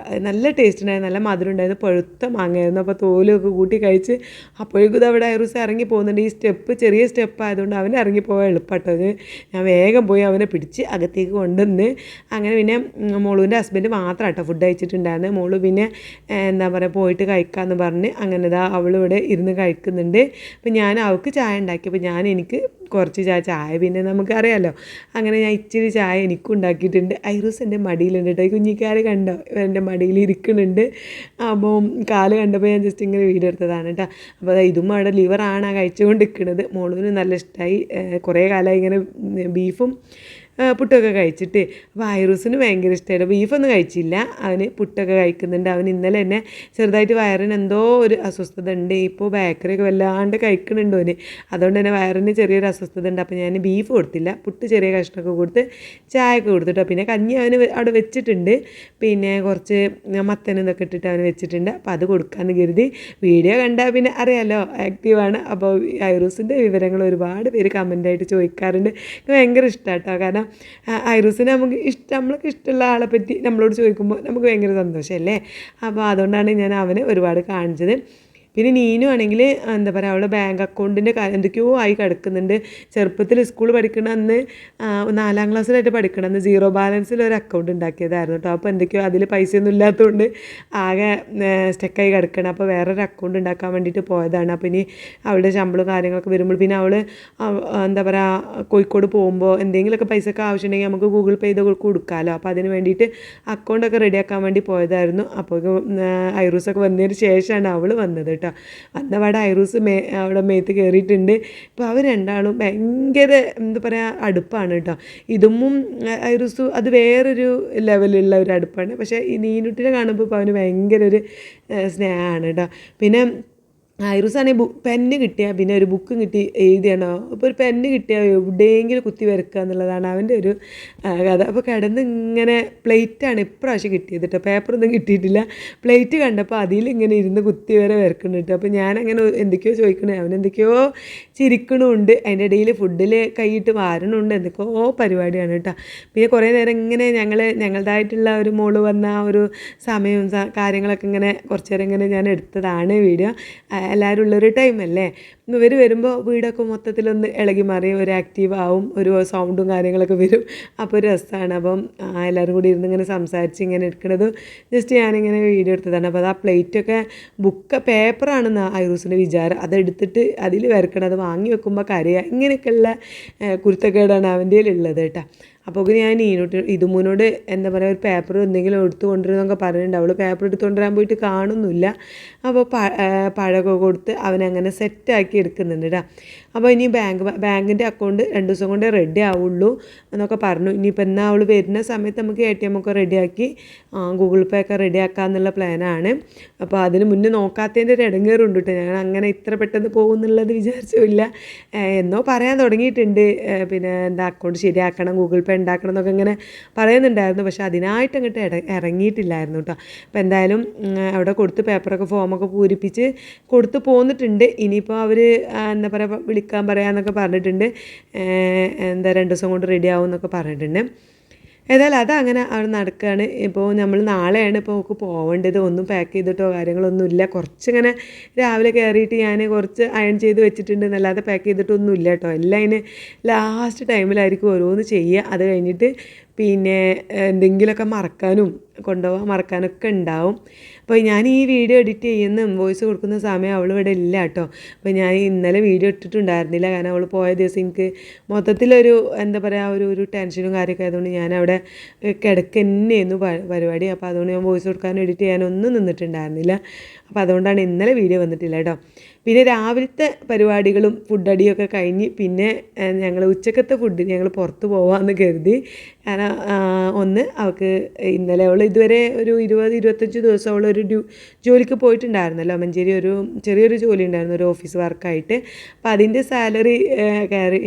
Speaker 1: നല്ല ടേസ്റ്റ് ഉണ്ടായിരുന്നു, നല്ല മധുരം ഉണ്ടായിരുന്നു, പഴുത്ത മാങ്ങയായിരുന്നു. അപ്പോൾ തോലൊക്കെ കൂട്ടി കഴിച്ച് അപ്പോഴേക്കും ഇത് അവിടെ ഐറൂസ് ഇറങ്ങി പോകുന്നുണ്ട്. ഈ ചെറിയ സ്റ്റെപ്പ് ആയതുകൊണ്ട് അവന് ഇറങ്ങിപ്പോകാൻ എളുപ്പട്ടോ. ഞാൻ വേഗം പോയി അവനെ പിടിച്ച് അകത്തേക്ക് കൊണ്ടുവന്ന്. അങ്ങനെ പിന്നെ മോളുവിൻ്റെ ഹസ്ബൻഡ് മാത്രം കേട്ടോ ഫുഡ് കഴിച്ചിട്ടുണ്ടായിരുന്നു. മോള് പിന്നെ എന്താ പറയുക പോയിട്ട് കഴിക്കാമെന്ന് പറഞ്ഞ് അങ്ങനെ അവളിവിടെ ഇരുന്ന് കഴിക്കുന്നുണ്ട്. അപ്പം ഞാൻ അവൾക്ക് ചായ ഉണ്ടാക്കി. അപ്പോൾ എനിക്ക് കുറച്ച് ചായ പിന്നെ നമുക്കറിയാമല്ലോ. അങ്ങനെ ഞാൻ ഇച്ചിരി ചായ എനിക്കും ഉണ്ടാക്കിയിട്ടുണ്ട്. ഐറൂസ് എൻ്റെ മടിയിലുണ്ട് കേട്ടോ. ഈ കുഞ്ഞിക്കാര് കണ്ടോ, എൻ്റെ മടിയിൽ ഇരിക്കുന്നുണ്ട്. അപ്പോൾ കാല് കണ്ടപ്പോൾ ഞാൻ ജസ്റ്റ് ഇങ്ങനെ വീഡിയോ എടുത്തതാണ് കേട്ടോ. അപ്പോൾ ഇതും അവിടെ ലിവറാണ് കഴിച്ചുകൊണ്ടിരിക്കുന്നത്. മോളുവിന് നല്ല ഇഷ്ടമായി. കുറേ കാലമായി ഇങ്ങനെ ബീഫും പുട്ടൊക്കെ കഴിച്ചിട്ട്. അപ്പോൾ ഐറൂസിന് ഭയങ്കര ഇഷ്ടമായിട്ട് ബീഫൊന്നും കഴിച്ചില്ല, അവന് പുട്ടൊക്കെ കഴിക്കുന്നുണ്ട്. അവൻ ഇന്നലെ തന്നെ ചെറുതായിട്ട് വയറിന് എന്തോ ഒരു അസ്വസ്ഥത ഉണ്ട്. ഇപ്പോൾ ബേക്കറിയൊക്കെ വല്ലാണ്ട് കഴിക്കുന്നുണ്ട് അവന്. അതുകൊണ്ട് തന്നെ വയറിന് ചെറിയൊരു അസ്വസ്ഥത ഉണ്ട്. അപ്പോൾ ഞാൻ ബീഫ് കൊടുത്തില്ല, പുട്ട് ചെറിയ കഷ്ണമൊക്കെ കൊടുത്ത് ചായയൊക്കെ കൊടുത്തിട്ടോ. പിന്നെ കഞ്ഞി അവന് അവിടെ വെച്ചിട്ടുണ്ട്. പിന്നെ കുറച്ച് മത്തനും ഇതൊക്കെ ഇട്ടിട്ട് അവന് വെച്ചിട്ടുണ്ട്. അപ്പോൾ അത് കൊടുക്കാമെന്ന് കരുതി. വീഡിയോ കണ്ടാൽ പിന്നെ അറിയാമല്ലോ ആക്റ്റീവാണ്. അപ്പോൾ ഐറൂസിൻ്റെ വിവരങ്ങൾ ഒരുപാട് പേര് കമൻ്റായിട്ട് ചോദിക്കാറുണ്ട്. എനിക്ക് ഭയങ്കര ഇഷ്ടമാണ് കേട്ടോ. കാരണം ഐറൂസിനെ നമ്മൾക്ക് ഇഷ്ടമുള്ള ആളെ പറ്റി നമ്മളോട് ചോദിക്കുമ്പോൾ നമുക്ക് ഭയങ്കര സന്തോഷമല്ലേ. അപ്പോൾ അതുകൊണ്ടാണ് ഞാൻ അവനെ ഒരുപാട് കാണിച്ചത്. പിന്നെ നീനു ആണെങ്കിൽ എന്താ പറയുക, അവളുടെ ബാങ്ക് അക്കൗണ്ടിൻ്റെ എന്തൊക്കെയോ ആയി കിടക്കുന്നുണ്ട്. ചെറുപ്പത്തിൽ സ്കൂൾ പഠിക്കണ അന്ന് 4ാം ക്ലാസ്സിലായിട്ട് പഠിക്കണം അന്ന് 0 ബാലൻസിൽ ഒരു അക്കൗണ്ട് ഉണ്ടാക്കിയതായിരുന്നു കേട്ടോ. അപ്പോൾ എന്തൊക്കെയോ അതിൽ പൈസയൊന്നും ഇല്ലാത്തതുകൊണ്ട് ആകെ സ്റ്റക്കായി കിടക്കണം. അപ്പോൾ വേറൊരു അക്കൗണ്ട് ഉണ്ടാക്കാൻ വേണ്ടിയിട്ട് പോയതാണ്. അപ്പോൾ ഇനി അവളുടെ ശമ്പളവും കാര്യങ്ങളൊക്കെ വരുമ്പോൾ പിന്നെ അവൾ എന്താ പറയുക കോഴിക്കോട് പോകുമ്പോൾ എന്തെങ്കിലുമൊക്കെ പൈസയൊക്കെ ആവശ്യമുണ്ടെങ്കിൽ നമുക്ക് ഗൂഗിൾ പേ ചെയ്ത് കൊടുക്കാമല്ലോ. അപ്പോൾ അതിന് വേണ്ടിയിട്ട് അക്കൗണ്ടൊക്കെ റെഡിയാക്കാൻ വേണ്ടി പോയതായിരുന്നു. അപ്പോൾ ഐറൂസൊക്കെ വന്നതിന് ശേഷമാണ് അവൾ വന്നത് കേട്ടോ. വന്നപാടെ ഐറൂസ് അവിടെ മേത്ത് കയറിയിട്ടുണ്ട്. ഇപ്പോൾ അവർ രണ്ടാളും ഭയങ്കര എന്താ പറയുക അടുപ്പാണ് കേട്ടോ. ഇതുമ്മും ഐറൂസും അത് വേറൊരു ലെവലുള്ള ഒരു അടുപ്പാണ്. പക്ഷേ ഈ നീനുട്ടിനെ കാണുമ്പോൾ ഇപ്പോൾ അവന് ഭയങ്കര ഒരു സ്നേഹമാണ് കേട്ടോ. പിന്നെ ഐറൂസാണെങ്കിൽ പെന്ന് കിട്ടിയാൽ പിന്നെ ഒരു ബുക്കും കിട്ടി എഴുതിയാണോ അപ്പോൾ ഒരു പെന്ന് കിട്ടിയാൽ എവിടെയെങ്കിലും കുത്തി വരക്കുക എന്നുള്ളതാണ് അവൻ്റെ ഒരു കഥ. അപ്പോൾ കിടന്ന് ഇങ്ങനെ പ്ലേറ്റാണ് ഇപ്രാവശ്യം കിട്ടിയത് കേട്ടോ, പേപ്പറൊന്നും കിട്ടിയിട്ടില്ല. പ്ലേറ്റ് കണ്ടപ്പോൾ അതിലിങ്ങനെ ഇരുന്ന് കുത്തി വരെ വരക്കുന്നുണ്ട്. അപ്പോൾ ഞാനങ്ങനെ എന്തൊക്കെയോ ചോദിക്കണേ, അവനെന്തൊക്കെയോ ചിരിക്കണമുണ്ട്, അതിൻ്റെ ഇടയിൽ ഫുഡിൽ കൈയിട്ട് വാരണമുണ്ട്, എന്തൊക്കെയോ പരിപാടിയാണ് കേട്ടോ. പിന്നെ കുറേ നേരം ഇങ്ങനെ ഞങ്ങളുടേതായിട്ടുള്ള ഒരു മോള് വന്ന ആ ഒരു സമയവും കാര്യങ്ങളൊക്കെ ഇങ്ങനെ കുറച്ച് നേരം ഇങ്ങനെ ഞാൻ എടുത്തതാണ് വീഡിയോ. എല്ലാവരും ഉള്ളൊരു ടൈമല്ലേ, ഇവർ വരുമ്പോൾ വീടൊക്കെ മൊത്തത്തിലൊന്ന് ഇളകി മാറി ഒരു ആക്റ്റീവ് ആവും, ഒരു സൗണ്ടും കാര്യങ്ങളൊക്കെ വരും, അപ്പോൾ ഒരു രസമാണ്. അപ്പം എല്ലാവരും കൂടി ഇരുന്ന് ഇങ്ങനെ സംസാരിച്ച് ഇങ്ങനെ എടുക്കണത് ജസ്റ്റ് ഞാനിങ്ങനെ വീഡിയോ എടുത്തതാണ്. അപ്പോൾ അത് ആ പ്ലേറ്റൊക്കെ പേപ്പറാണെന്ന് ഐറൂസിൻ്റെ വിചാരം, അതെടുത്തിട്ട് അതിൽ വരക്കണം, അത് വാങ്ങി വെക്കുമ്പോൾ കരയുക, ഇങ്ങനെയൊക്കെയുള്ള കുരുത്തക്കേടാണ് അവൻ്റെ ഉള്ളത് കേട്ടോ. അപ്പോൾ ഞാൻ ഇതുമൂനോട് എന്താ പറയുക, ഒരു പേപ്പർ എന്തെങ്കിലും എടുത്തു കൊണ്ടുവരുന്നൊക്കെ പറയുന്നുണ്ട്. അവൾ പേപ്പർ എടുത്തുകൊണ്ടുവരാൻ പോയിട്ട് കാണുന്നില്ല. അപ്പോൾ പഴമൊക്കെ കൊടുത്ത് അവനങ്ങനെ സെറ്റാക്കി എടുക്കുന്നുണ്ട് കേട്ടോ. അപ്പോൾ ഇനി ബാങ്കിൻ്റെ അക്കൗണ്ട് 2 ദിവസം കൊണ്ടേ റെഡി ആവുള്ളൂ എന്നൊക്കെ പറഞ്ഞു. ഇനിയിപ്പോൾ എന്നാൽ അവൾ വരുന്ന സമയത്ത് നമുക്ക് ATM ഒക്കെ റെഡിയാക്കി ഗൂഗിൾ പേ ഒക്കെ റെഡിയാക്കാമെന്നുള്ള പ്ലാനാണ്. അപ്പോൾ അതിന് മുന്നേ നോക്കാത്തതിൻ്റെ ഒരു ഇടങ്ങേറുണ്ട് കേട്ടോ. ഞാൻ അങ്ങനെ ഇത്ര പെട്ടെന്ന് പോകുമെന്നുള്ളത് വിചാരിച്ചില്ല. എന്നോ പറയാൻ തുടങ്ങിയിട്ടുണ്ട്, പിന്നെ എന്താ അക്കൗണ്ട് ശരിയാക്കണം, ഗൂഗിൾ പേ ഉണ്ടാക്കണം എന്നൊക്കെ ഇങ്ങനെ പറയുന്നുണ്ടായിരുന്നു. പക്ഷെ അതിനായിട്ട് അങ്ങോട്ട് ഇറങ്ങിയിട്ടില്ലായിരുന്നു കേട്ടോ. അപ്പോൾ എന്തായാലും അവിടെ കൊടുത്ത് പേപ്പറൊക്കെ ഫോമൊക്കെ പൂരിപ്പിച്ച് കൊടുത്ത് പോന്നിട്ടുണ്ട്. ഇനിയിപ്പോൾ അവർ എന്താ പറയുക വിളിക്കാൻ പറയാമെന്നൊക്കെ പറഞ്ഞിട്ടുണ്ട്. എന്താ 2 ദിവസം കൊണ്ട് റെഡി ആവും എന്നൊക്കെ പറഞ്ഞിട്ടുണ്ട്. ഏതായാലും അതങ്ങനെ അവിടെ നടക്കുകയാണ്. ഇപ്പോൾ നമ്മൾ നാളെയാണ് ഇപ്പോൾ നമുക്ക് പോവേണ്ടത്. ഒന്നും പാക്ക് ചെയ്തിട്ടോ കാര്യങ്ങളൊന്നുമില്ല. കുറച്ചിങ്ങനെ രാവിലെ കയറിയിട്ട് ഞാൻ കുറച്ച് അയൺ ചെയ്ത് വെച്ചിട്ടുണ്ട് എന്നല്ലാതെ പാക്ക് ചെയ്തിട്ടൊന്നുമില്ല കേട്ടോ. എല്ലാം അതിന് ലാസ്റ്റ് ടൈമിലായിരിക്കും ഓരോന്ന് ചെയ്യുക. അത് കഴിഞ്ഞിട്ട് പിന്നെ എന്തെങ്കിലുമൊക്കെ മറക്കാനൊക്കെ ഉണ്ടാവും. അപ്പോൾ ഞാൻ ഈ വീഡിയോ എഡിറ്റ് ചെയ്യുന്ന വോയിസ് കൊടുക്കുന്ന സമയം അവൾ ഇവിടെ ഇല്ല കേട്ടോ. അപ്പോൾ ഞാൻ ഇന്നലെ വീഡിയോ ഇട്ടിട്ടുണ്ടായിരുന്നില്ല, കാരണം അവൾ പോയ ദിവസം എനിക്ക് മൊത്തത്തിലൊരു എന്താ പറയുക ഒരു ടെൻഷനും കാര്യമൊക്കെ ആയതുകൊണ്ട് ഞാൻ അവിടെ കിടക്ക് തന്നെയായിരുന്നു പരിപാടി. അപ്പോൾ അതുകൊണ്ട് ഞാൻ വോയിസ് കൊടുക്കാനും എഡിറ്റ് ചെയ്യാനൊന്നും നിന്നിട്ടുണ്ടായിരുന്നില്ല. അപ്പോൾ അതുകൊണ്ടാണ് ഇന്നലെ വീഡിയോ വന്നിട്ടില്ല കേട്ടോ. പിന്നെ രാവിലത്തെ പരിപാടികളും ഫുഡടിയൊക്കെ കഴിഞ്ഞ് പിന്നെ ഞങ്ങൾ ഉച്ചക്കത്തെ ഫുഡ് ഞങ്ങൾ പുറത്ത് പോകാമെന്ന് കരുതി. കാരണം ഒന്ന് അവൾക്ക് ഇന്നലെ അവൾ ഇതുവരെ ഒരു 20-25 ദിവസം അവളൊരു ജോലിക്ക് പോയിട്ടുണ്ടായിരുന്നല്ലോ, മഞ്ചേരി ഒരു ചെറിയൊരു ജോലി ഉണ്ടായിരുന്നു, ഒരു ഓഫീസ് വർക്കായിട്ട്. അപ്പോൾ അതിൻ്റെ സാലറി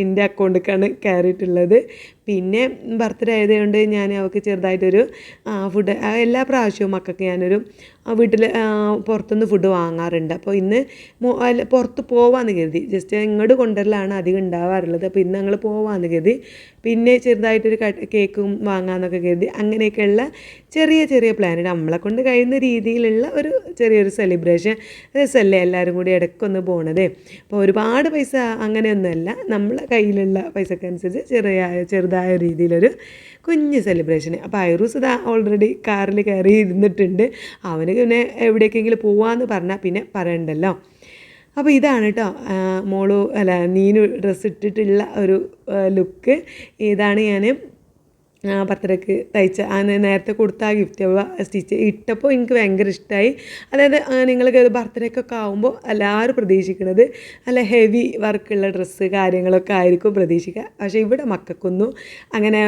Speaker 1: എൻ്റെ അക്കൗണ്ടിലേക്കാണ് കയറിയിട്ടുള്ളത്. പിന്നെ ബർത്ത്ഡേ ആയതുകൊണ്ട് ഞാൻ അവൾക്ക് ചെറുതായിട്ടൊരു ഫുഡ് എല്ലാ പ്രാവശ്യവും മക്കൾക്ക് ഞാനൊരു വീട്ടിൽ പുറത്തുനിന്ന് ഫുഡ് വാങ്ങാറുണ്ട്. അപ്പോൾ ഇന്ന് പുറത്ത് പോവാമെന്ന് കരുതി, ജസ്റ്റ് ഇങ്ങോട്ട് കൊണ്ടുവരലാണ് അധികം ഉണ്ടാവാറുള്ളത്. അപ്പോൾ ഇന്ന് ഞങ്ങൾ പോവാമെന്ന് കരുതി. പിന്നെ ചെറുതായിട്ടൊരു കേക്കും വാങ്ങാമെന്നൊക്കെ കരുതി. അങ്ങനെയൊക്കെയുള്ള ചെറിയ പ്ലാൻ, നമ്മളെ കൊണ്ട് കഴിയുന്ന രീതിയിലുള്ള ഒരു ചെറിയൊരു സെലിബ്രേഷൻ. രസമല്ലേ എല്ലാവരും കൂടി ഇടയ്ക്കൊന്ന് പോണത്. അപ്പോൾ ഒരുപാട് പൈസ അങ്ങനെയൊന്നുമല്ല, നമ്മളെ കയ്യിലുള്ള പൈസക്കനുസരിച്ച് ചെറുതായ രീതിയിലൊരു കുഞ്ഞ് സെലിബ്രേഷൻ. അപ്പോൾ ഐറൂസ് ഇതാ ഓൾറെഡി കാറിൽ കയറി ഇരുന്നിട്ടുണ്ട്. അവന് പിന്നെ എവിടേക്കെങ്കിലും പോവാമെന്ന് പറഞ്ഞാൽ പിന്നെ പറയണ്ടല്ലോ. അപ്പോൾ ഇതാണ് കേട്ടോ നീനു ഡ്രസ്സ് ഇട്ടിട്ടുള്ള ഒരു ലുക്ക്. ഇതാണ് ഞാൻ ബർത്ത്ഡേക്ക് തയ്ച്ച നേരത്തെ കൊടുത്ത ആ ഗിഫ്റ്റ് സ്റ്റിച്ച് ഇട്ടപ്പോൾ എനിക്ക് ഭയങ്കര ഇഷ്ടമായി. അതായത് നിങ്ങൾക്ക് ബർത്ത്ഡേക്കൊക്കെ ആകുമ്പോൾ എല്ലാവരും പ്രതീക്ഷിക്കുന്നത് നല്ല ഹെവി വർക്കുള്ള ഡ്രസ്സ് കാര്യങ്ങളൊക്കെ ആയിരിക്കും പ്രതീക്ഷിക്കുക. പക്ഷേ ഇവിടെ മക്കൾക്കൊന്നും അങ്ങനെ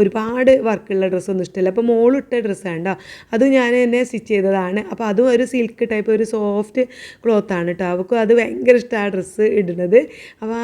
Speaker 1: ഒരുപാട് വർക്കുള്ള ഡ്രസ്സൊന്നും ഇഷ്ടമല്ല. അപ്പോൾ മോളിട്ട ഡ്രസ്സാണ് കേട്ടോ, അത് ഞാൻ തന്നെ സ്റ്റിച്ച് ചെയ്തതാണ്. അപ്പോൾ അതും ഒരു സിൽക്ക് ടൈപ്പ് ഒരു സോഫ്റ്റ് ക്ലോത്താണ് കേട്ടോ. അവൾക്കും അത് ഭയങ്കര ഇഷ്ടമാണ് ഡ്രസ്സ് ഇടുന്നത്. അപ്പോൾ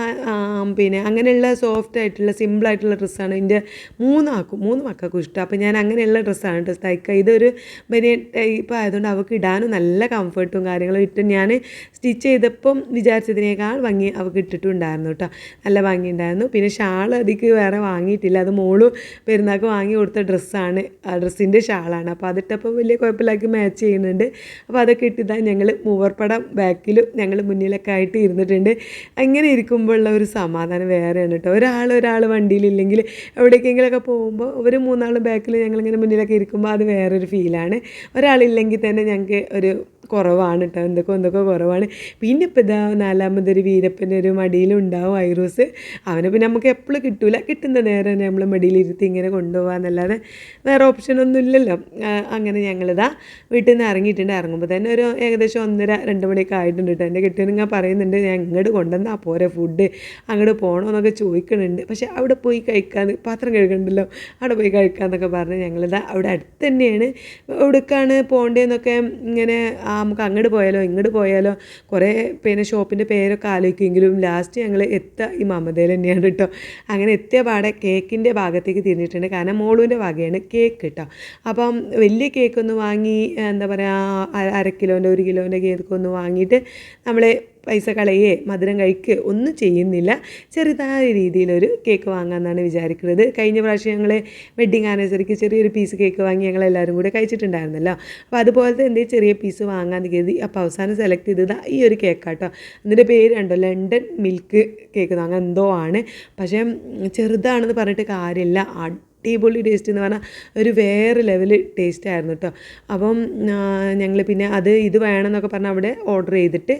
Speaker 1: പിന്നെ അങ്ങനെയുള്ള സോഫ്റ്റ് ആയിട്ടുള്ള സിമ്പിളായിട്ടുള്ള ഡ്രസ്സാണ് എൻ്റെ 3 മക്കൾക്കും ഇഷ്ടം. അപ്പോൾ ഞാൻ അങ്ങനെയുള്ള ഡ്രസ്സാണ് കേട്ടോ തയ്ക്കുക. ഇതൊരു ബനിയൻ ടൈപ്പ് ആയതുകൊണ്ട് അവൾക്ക് ഇടാനും നല്ല കംഫർട്ടും കാര്യങ്ങളും ഇട്ട് ഞാൻ സ്റ്റിച്ച് ചെയ്തപ്പം വിചാരിച്ചതിനേക്കാൾ ഭംഗി അവൾക്ക് ഇട്ടിട്ടുണ്ടായിരുന്നു കേട്ടോ, നല്ല ഭംഗിയുണ്ടായിരുന്നു. പിന്നെ ഷാൾ അതിക്ക് വേറെ വാങ്ങിയിട്ടില്ല, അത് മോള് പെരുന്നാൾക്ക് വാങ്ങി കൊടുത്ത ഡ്രസ്സാണ്, ഡ്രസ്സിൻ്റെ ഷാളാണ്. അപ്പോൾ അതിട്ടപ്പോൾ വലിയ കുഴപ്പമില്ലാക്കി മാച്ച് ചെയ്യുന്നുണ്ട്. അപ്പോൾ അതൊക്കെ ഇട്ടിട്ടാൽ ഞങ്ങൾ മൂവർപ്പടം ബാക്കിലും ഞങ്ങൾ മുന്നിലൊക്കെ ആയിട്ട് ഇരുന്നിട്ടുണ്ട്. അങ്ങനെ ഇരിക്കുമ്പോഴുള്ള ഒരു സമാധാനം വേറെയാണ് കേട്ടോ. ഒരാൾ വണ്ടിയിലില്ലെങ്കിൽ എവിടേക്കെങ്കിലുമൊക്കെ പോകുമ്പോൾ ഒരു 3 ബാക്കിൽ ഞങ്ങളിങ്ങനെ മുന്നിലൊക്കെ ഇരിക്കുമ്പോൾ അത് വേറൊരു ഫീലാണ്. ഒരാളില്ലെങ്കിൽ തന്നെ ഞങ്ങൾക്ക് ഒരു കുറവാണ് കേട്ടോ, എന്തൊക്കെ കുറവാണ്. പിന്നെ ഇപ്പോൾ ഇതാ 4ാമതൊരു വീരപ്പൻ്റെ ഒരു മടിയിലുണ്ടാവും ഐറൂസ്. അവനെ പിന്നെ നമുക്ക് എപ്പോഴും കിട്ടുന്ന നേരം നമ്മൾ മടിയിലിരുത്തി ഇങ്ങനെ കൊണ്ടുപോകാമെന്നല്ലാതെ വേറെ ഓപ്ഷനൊന്നും ഇല്ലല്ലോ. അങ്ങനെ ഞങ്ങളിതാ വീട്ടിൽ നിന്ന് ഇറങ്ങിയിട്ടുണ്ട്. ഇറങ്ങുമ്പോൾ തന്നെ ഒരു ഏകദേശം 1:30-2 മണിയൊക്കെ ആയിട്ടുണ്ട് കേട്ടോ. എൻ്റെ കെട്ടിയനിങ്ങനെ പറയുന്നുണ്ട് ഞാൻ ഇങ്ങോട്ട് കൊണ്ടുവന്നാൽ പോരെ ഫുഡ്, അങ്ങോട്ട് പോകണമെന്നൊക്കെ ചോദിക്കുന്നുണ്ട്. പക്ഷേ അവിടെ പോയി കഴിക്കാൻ പാത്രം കഴുകണ്ടല്ലോ, അവിടെ പോയി കഴിക്കാമെന്നൊക്കെ പറഞ്ഞ് ഞങ്ങളിതാ അവിടെ അടുത്ത് തന്നെയാണ്. എവിടേക്കാണ് പോകേണ്ടതെന്നൊക്കെ ഇങ്ങനെ നമുക്ക് അങ്ങോട്ട് പോയാലോ ഇങ്ങോട്ട് പോയാലോ കുറേ പിന്നെ ഷോപ്പിൻ്റെ പേരൊക്കെ ആലോചിക്കുമെങ്കിലും ലാസ്റ്റ് ഞങ്ങൾ എത്തുക ഈ മമതയിൽ തന്നെയാണ് കേട്ടോ. അങ്ങനെ എത്തിയ പാടെ കേക്കിൻ്റെ ഭാഗത്തേക്ക് തിരിഞ്ഞിട്ടുണ്ട്. കാരണം മോളുവിൻ്റെ വകയാണ് കേക്ക് കേട്ടോ. അപ്പം വലിയ കേക്കൊന്ന് വാങ്ങി എന്താ പറയുക 1/2 കിലോൻ്റെ 1 കിലോൻ്റെ കേക്കൊന്ന് വാങ്ങിയിട്ട് നമ്മൾ പൈസ കളയേ മധുരം കഴിക്കുക ഒന്നും ചെയ്യുന്നില്ല. ചെറുതായ രീതിയിലൊരു കേക്ക് വാങ്ങാമെന്നാണ് വിചാരിക്കുന്നത്. കഴിഞ്ഞ പ്രാവശ്യം ഞങ്ങൾ വെഡ്ഡിങ് ആനിവേഴ്സറിക്ക് ചെറിയൊരു പീസ് കേക്ക് വാങ്ങി ഞങ്ങളെല്ലാവരും കൂടെ കഴിച്ചിട്ടുണ്ടായിരുന്നല്ലോ. അപ്പോൾ അതുപോലത്തെ എന്തെങ്കിലും ചെറിയ പീസ് വാങ്ങാമെന്ന് കരുതി. അപ്പോൾ അവസാനം സെലക്ട് ചെയ്തത് ഈ ഒരു കേക്കാട്ടോ. അതിൻ്റെ പേര് കണ്ടോ, ലണ്ടൻ മിൽക്ക് കേക്ക് അങ്ങനെ എന്തോ ആണ്. പക്ഷേ ചെറുതാണെന്ന് പറഞ്ഞിട്ട് കാര്യമില്ല, അടിപൊളി ടേസ്റ്റ് എന്ന് പറഞ്ഞാൽ ഒരു വേറെ ലെവൽ ടേസ്റ്റ് ആയിരുന്നു കേട്ടോ. അപ്പം ഞങ്ങൾ പിന്നെ ഇത് വേണമെന്നൊക്കെ പറഞ്ഞാൽ അവിടെ ഓർഡർ ചെയ്തിട്ട്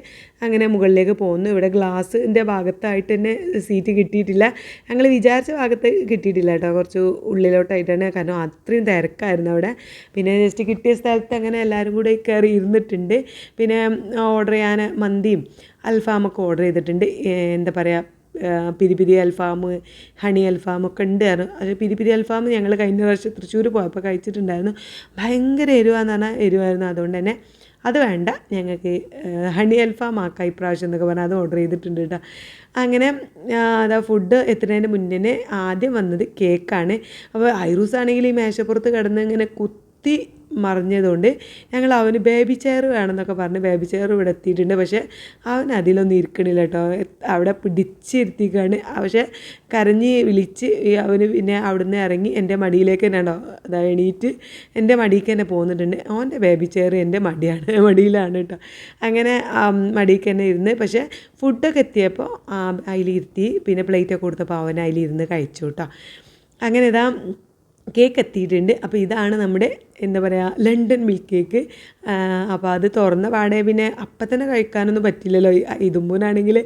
Speaker 1: അങ്ങനെ മുകളിലേക്ക് പോകുന്നു. ഇവിടെ ഗ്ലാസിൻ്റെ ഭാഗത്തായിട്ട് തന്നെ സീറ്റ് കിട്ടിയിട്ടില്ല. ഞങ്ങൾ വിചാരിച്ച ഭാഗത്ത് കിട്ടിയിട്ടില്ല കേട്ടോ, കുറച്ച് ഉള്ളിലോട്ടായിട്ടാണ്. കാരണം അത്രയും തിരക്കായിരുന്നു അവിടെ. പിന്നെ ജസ്റ്റ് കിട്ടിയ സ്ഥലത്ത് അങ്ങനെ എല്ലാവരും കൂടെ കയറി ഇരുന്നിട്ടുണ്ട്. പിന്നെ ഓർഡർ ചെയ്യാൻ മന്തിയും അൽഫാമൊക്കെ ഓർഡർ ചെയ്തിട്ടുണ്ട്. എന്താ പറയുക, പിരി അൽഫാം, ഹണി അൽഫാമൊക്കെ ഉണ്ടായിരുന്നു. പക്ഷേ പിരി അൽഫാം ഞങ്ങൾ കഴിഞ്ഞ പ്രാവശ്യം തൃശ്ശൂർ പോയപ്പോൾ കഴിച്ചിട്ടുണ്ടായിരുന്നു. ഭയങ്കര എരിവാന്ന് പറഞ്ഞാൽ എരിവായിരുന്നു. അതുകൊണ്ട് തന്നെ അത് വേണ്ട, ഞങ്ങൾക്ക് ഹണി അൽഫാം ആക്കാം ഇപ്രാവശ്യം എന്നൊക്കെ പറഞ്ഞാൽ അത് ഓർഡർ ചെയ്തിട്ടുണ്ട് കേട്ടോ. അങ്ങനെ ഫുഡ് എത്തുന്നതിന് മുന്നേ ആദ്യം വന്നത് കേക്കാണ്. അപ്പോൾ ഐറൂസ് ആണെങ്കിൽ ഈ മേശപ്പുറത്ത് കിടന്ന് ഇങ്ങനെ കുത്തി മറിഞ്ഞതുകൊണ്ട് ഞങ്ങൾ അവന് ബേബി ചെയർ വേണമെന്നൊക്കെ പറഞ്ഞ് ബേബി ചെയർ ഇവിടെ എത്തിയിട്ടുണ്ട്. പക്ഷേ അവൻ അതിലൊന്നും ഇരിക്കണില്ല കേട്ടോ, അവിടെ പിടിച്ചിരുത്തിക്കാണ്. പക്ഷേ കരഞ്ഞ് വിളിച്ച് അവന് പിന്നെ അവിടുന്ന് ഇറങ്ങി എൻ്റെ മടിയിലേക്ക് തന്നെ ഉണ്ടോ എണീറ്റ് എൻ്റെ മടിയിലേക്ക് തന്നെ പോകുന്നിട്ടുണ്ട്. അവൻ്റെ ബേബി ചെയർ എൻ്റെ മടിയിലാണ് കേട്ടോ. അങ്ങനെ മടിയിലേക്ക് തന്നെ ഇരുന്ന്. പക്ഷേ ഫുഡൊക്കെ എത്തിയപ്പോൾ അതിലിരുത്തി, പിന്നെ പ്ലേറ്റൊക്കെ കൊടുത്തപ്പോൾ അവൻ അതിലിരുന്ന് കഴിച്ചു കേട്ടോ. അങ്ങനെ കേക്ക് എത്തിയിട്ടുണ്ട്. അപ്പോൾ ഇതാണ് നമ്മുടെ എന്താ പറയുക ലണ്ടൻ മിൽക്ക് കേക്ക്. അപ്പോൾ അത് തുറന്ന പാടെ പിന്നെ അപ്പം തന്നെ കഴിക്കാനൊന്നും പറ്റില്ലല്ലോ. ഇതുമ്പൂനാണെങ്കിൽ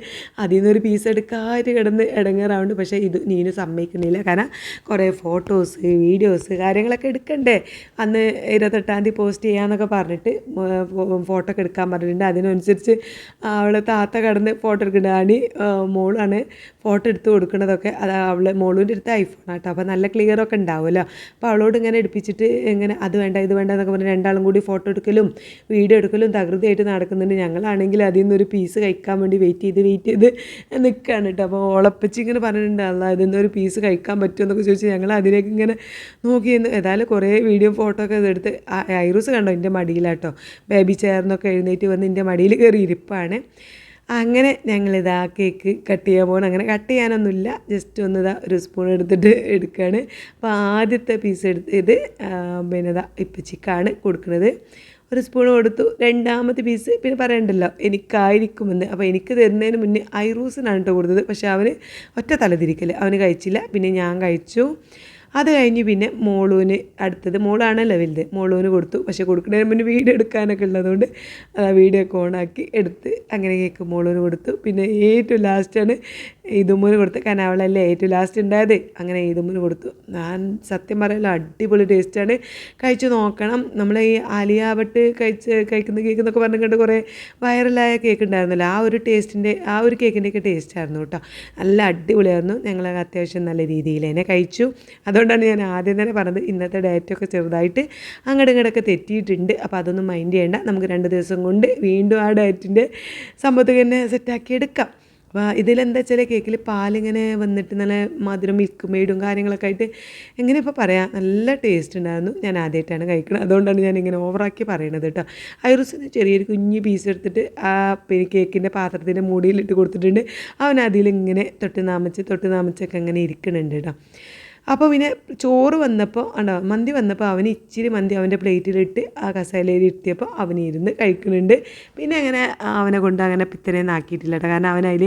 Speaker 1: അതിൽ നിന്നൊരു പീസ് എടുക്കാതെ കിടന്ന് ഇടങ്ങേറാവുണ്ട്. പക്ഷേ നീനു സമ്മതിക്കുന്നില്ല. കാരണം കുറേ ഫോട്ടോസ് വീഡിയോസ് കാര്യങ്ങളൊക്കെ എടുക്കണ്ടേ. അന്ന് 28-ാം തീയതി പോസ്റ്റ് ചെയ്യാമെന്നൊക്കെ പറഞ്ഞിട്ട് ഫോട്ടോ ഒക്കെ എടുക്കാൻ പറഞ്ഞിട്ടുണ്ട്. അതിനനുസരിച്ച് അവൾ താത്ത കിടന്ന് ഫോട്ടോ എടുക്കുന്നുണ്ട്. മോളാണ് ഫോട്ടോ എടുത്ത് കൊടുക്കുന്നതൊക്കെ. അത് മോളിൻ്റെ അടുത്ത് ഐഫോൺ ആട്ടോ. അപ്പോൾ നല്ല ക്ലിയറൊക്കെ ഉണ്ടാവുമല്ലോ. അപ്പോൾ അവളോട് ഇങ്ങനെ എടുപ്പിച്ചിട്ട് ഇങ്ങനെ ഇത് വേണ്ട എന്നൊക്കെ പറഞ്ഞ് രണ്ടാളും കൂടി ഫോട്ടോ എടുക്കലും വീഡിയോ എടുക്കലും തകൃതിയായിട്ട് നടക്കുന്നുണ്ട്. ഞങ്ങളാണെങ്കിൽ അതിൽ നിന്നൊരു പീസ് കഴിക്കാൻ വേണ്ടി വെയിറ്റ് ചെയ്ത് നിൽക്കുകയാണ് കേട്ടോ. അപ്പോൾ ഓളപ്പച്ചി ഇങ്ങനെ പറഞ്ഞിട്ടുണ്ട്, അല്ല ഇതിൽ നിന്നൊരു പീസ് കഴിക്കാൻ പറ്റുമോ എന്നൊക്കെ ചോദിച്ച് ഞങ്ങൾ അതിലേക്ക് ഇങ്ങനെ നോക്കിയിരുന്നു. ഏതായാലും കുറേ വീഡിയോ ഫോട്ടോ ഒക്കെ എടുത്ത് ഐറൂസ് കണ്ടോ എൻ്റെ മടിയിലാട്ടോ, ബേബി ചെയറിനൊക്കെ എഴുന്നേറ്റ് വന്ന് എൻ്റെ മടിയിൽ കയറി ഇരിപ്പാണ്. അങ്ങനെ ഞങ്ങളിതാ കേക്ക് കട്ട് ചെയ്യാൻ പോകണം. അങ്ങനെ കട്ട് ചെയ്യാനൊന്നുമില്ല, ജസ്റ്റ് ഒരു സ്പൂൺ എടുത്തിട്ട് എടുക്കുകയാണ്. അപ്പോൾ ആദ്യത്തെ പീസ് എടുത്തത് പിന്നെ ഇപ്പച്ചിക്കാണ് കൊടുക്കുന്നത്. ഒരു സ്പൂൺ കൊടുത്തു. രണ്ടാമത്തെ പീസ് പിന്നെ പറയണ്ടല്ലോ എനിക്കായിരിക്കുമെന്ന്. അപ്പോൾ എനിക്ക് തരുന്നതിന് മുന്നേ ഐറൂസിനാണ് കേട്ടോ കൊടുത്തത്. പക്ഷേ അവന് ഒറ്റ തലതിരിക്കൽ അവന് കഴിച്ചില്ല. പിന്നെ ഞാൻ കഴിച്ചു. അത് കഴിഞ്ഞ് പിന്നെ മോളൂന് അടുത്തത്, മോളാണല്ലോ വലുത്, മോളൂന് കൊടുത്തു. പക്ഷേ കൊടുക്കുന്നതിന് മുന്നേ വീഡിയോ എടുക്കാനൊക്കെ ഉള്ളതുകൊണ്ട് വീഡിയോ ഒക്കെ ഓണാക്കി എടുത്ത് അങ്ങനെ കേക്ക് മോളൂന് കൊടുത്തു. പിന്നെ ഏറ്റവും ലാസ്റ്റാണ് ഇതുമ്മൂന് കൊടുത്തത്. കാരണം അവളല്ലേ ഏറ്റവും ലാസ്റ്റ് ഉണ്ടായത്. അങ്ങനെ ഇതുമ്മൂന് കൊടുത്തു. ഞാൻ സത്യം പറയല്ലോ അടിപൊളി ടേസ്റ്റാണ്, കഴിച്ച് നോക്കണം. നമ്മൾ ഈ ആലിയ ഭട്ട് കഴിക്കുന്ന കേക്ക് എന്നൊക്കെ പറഞ്ഞിട്ട് കുറേ വൈറലായ കേക്ക് ഉണ്ടായിരുന്നല്ലോ, ആ ഒരു കേക്കിൻ്റെയൊക്കെ ടേസ്റ്റായിരുന്നു കേട്ടോ. നല്ല അടിപൊളിയായിരുന്നു. ഞങ്ങൾ അത്യാവശ്യം നല്ല രീതിയിൽ തന്നെ കഴിച്ചു. അതുകൊണ്ടാണ് ഞാൻ ആദ്യം തന്നെ പറഞ്ഞത് ഇന്നത്തെ ഡയറ്റൊക്കെ ചെറുതായിട്ട് അങ്ങോട്ടൊക്കെ തെറ്റിയിട്ടുണ്ട്. അപ്പോൾ അതൊന്നും മൈൻഡ് ചെയ്യേണ്ട. നമുക്ക് 2 ദിവസം കൊണ്ട് വീണ്ടും ആ ഡയറ്റിൻ്റെ സംഭവത്തിൽ തന്നെ സെറ്റാക്കി എടുക്കാം. അപ്പോൾ ഇതിലെന്താ വെച്ചാൽ കേക്കിൽ പാലിങ്ങനെ വന്നിട്ട് നല്ല മധുരം മിൽക്ക് മെയ്ഡും കാര്യങ്ങളൊക്കെ ആയിട്ട് എങ്ങനെ ഇപ്പോൾ പറയാം, നല്ല ടേസ്റ്റ് ഉണ്ടായിരുന്നു. ഞാൻ ആദ്യമായിട്ടാണ് കഴിക്കുന്നത്, അതുകൊണ്ടാണ് ഞാൻ ഇങ്ങനെ ഓവറാക്കി പറയണത് കേട്ടോ. ഐറൂസിന് ചെറിയൊരു കുഞ്ഞ് പീസ് എടുത്തിട്ട് ആ കേക്കിൻ്റെ പാത്രത്തിൻ്റെ മൂടിയിലിട്ട് കൊടുത്തിട്ടുണ്ട്. അവൻ അതിലിങ്ങനെ തൊട്ട് നാമിച്ചൊക്കെ അങ്ങനെ ഇരിക്കുന്നുണ്ട് കേട്ടോ. അപ്പോൾ പിന്നെ ചോറ് വന്നപ്പോൾ മന്തി വന്നപ്പോൾ അവന് ഇച്ചിരി മന്തി അവൻ്റെ പ്ലേറ്റിലിട്ട് ആ കസേരയിൽ ഇരുത്തിയപ്പോൾ അവനിരുന്ന് കഴിക്കുന്നുണ്ട്. പിന്നെ അങ്ങനെ അവനെ കൊണ്ട് അങ്ങനെ പിത്തനെയൊന്നും ആക്കിയിട്ടില്ല കേട്ടോ. കാരണം അവനതിൽ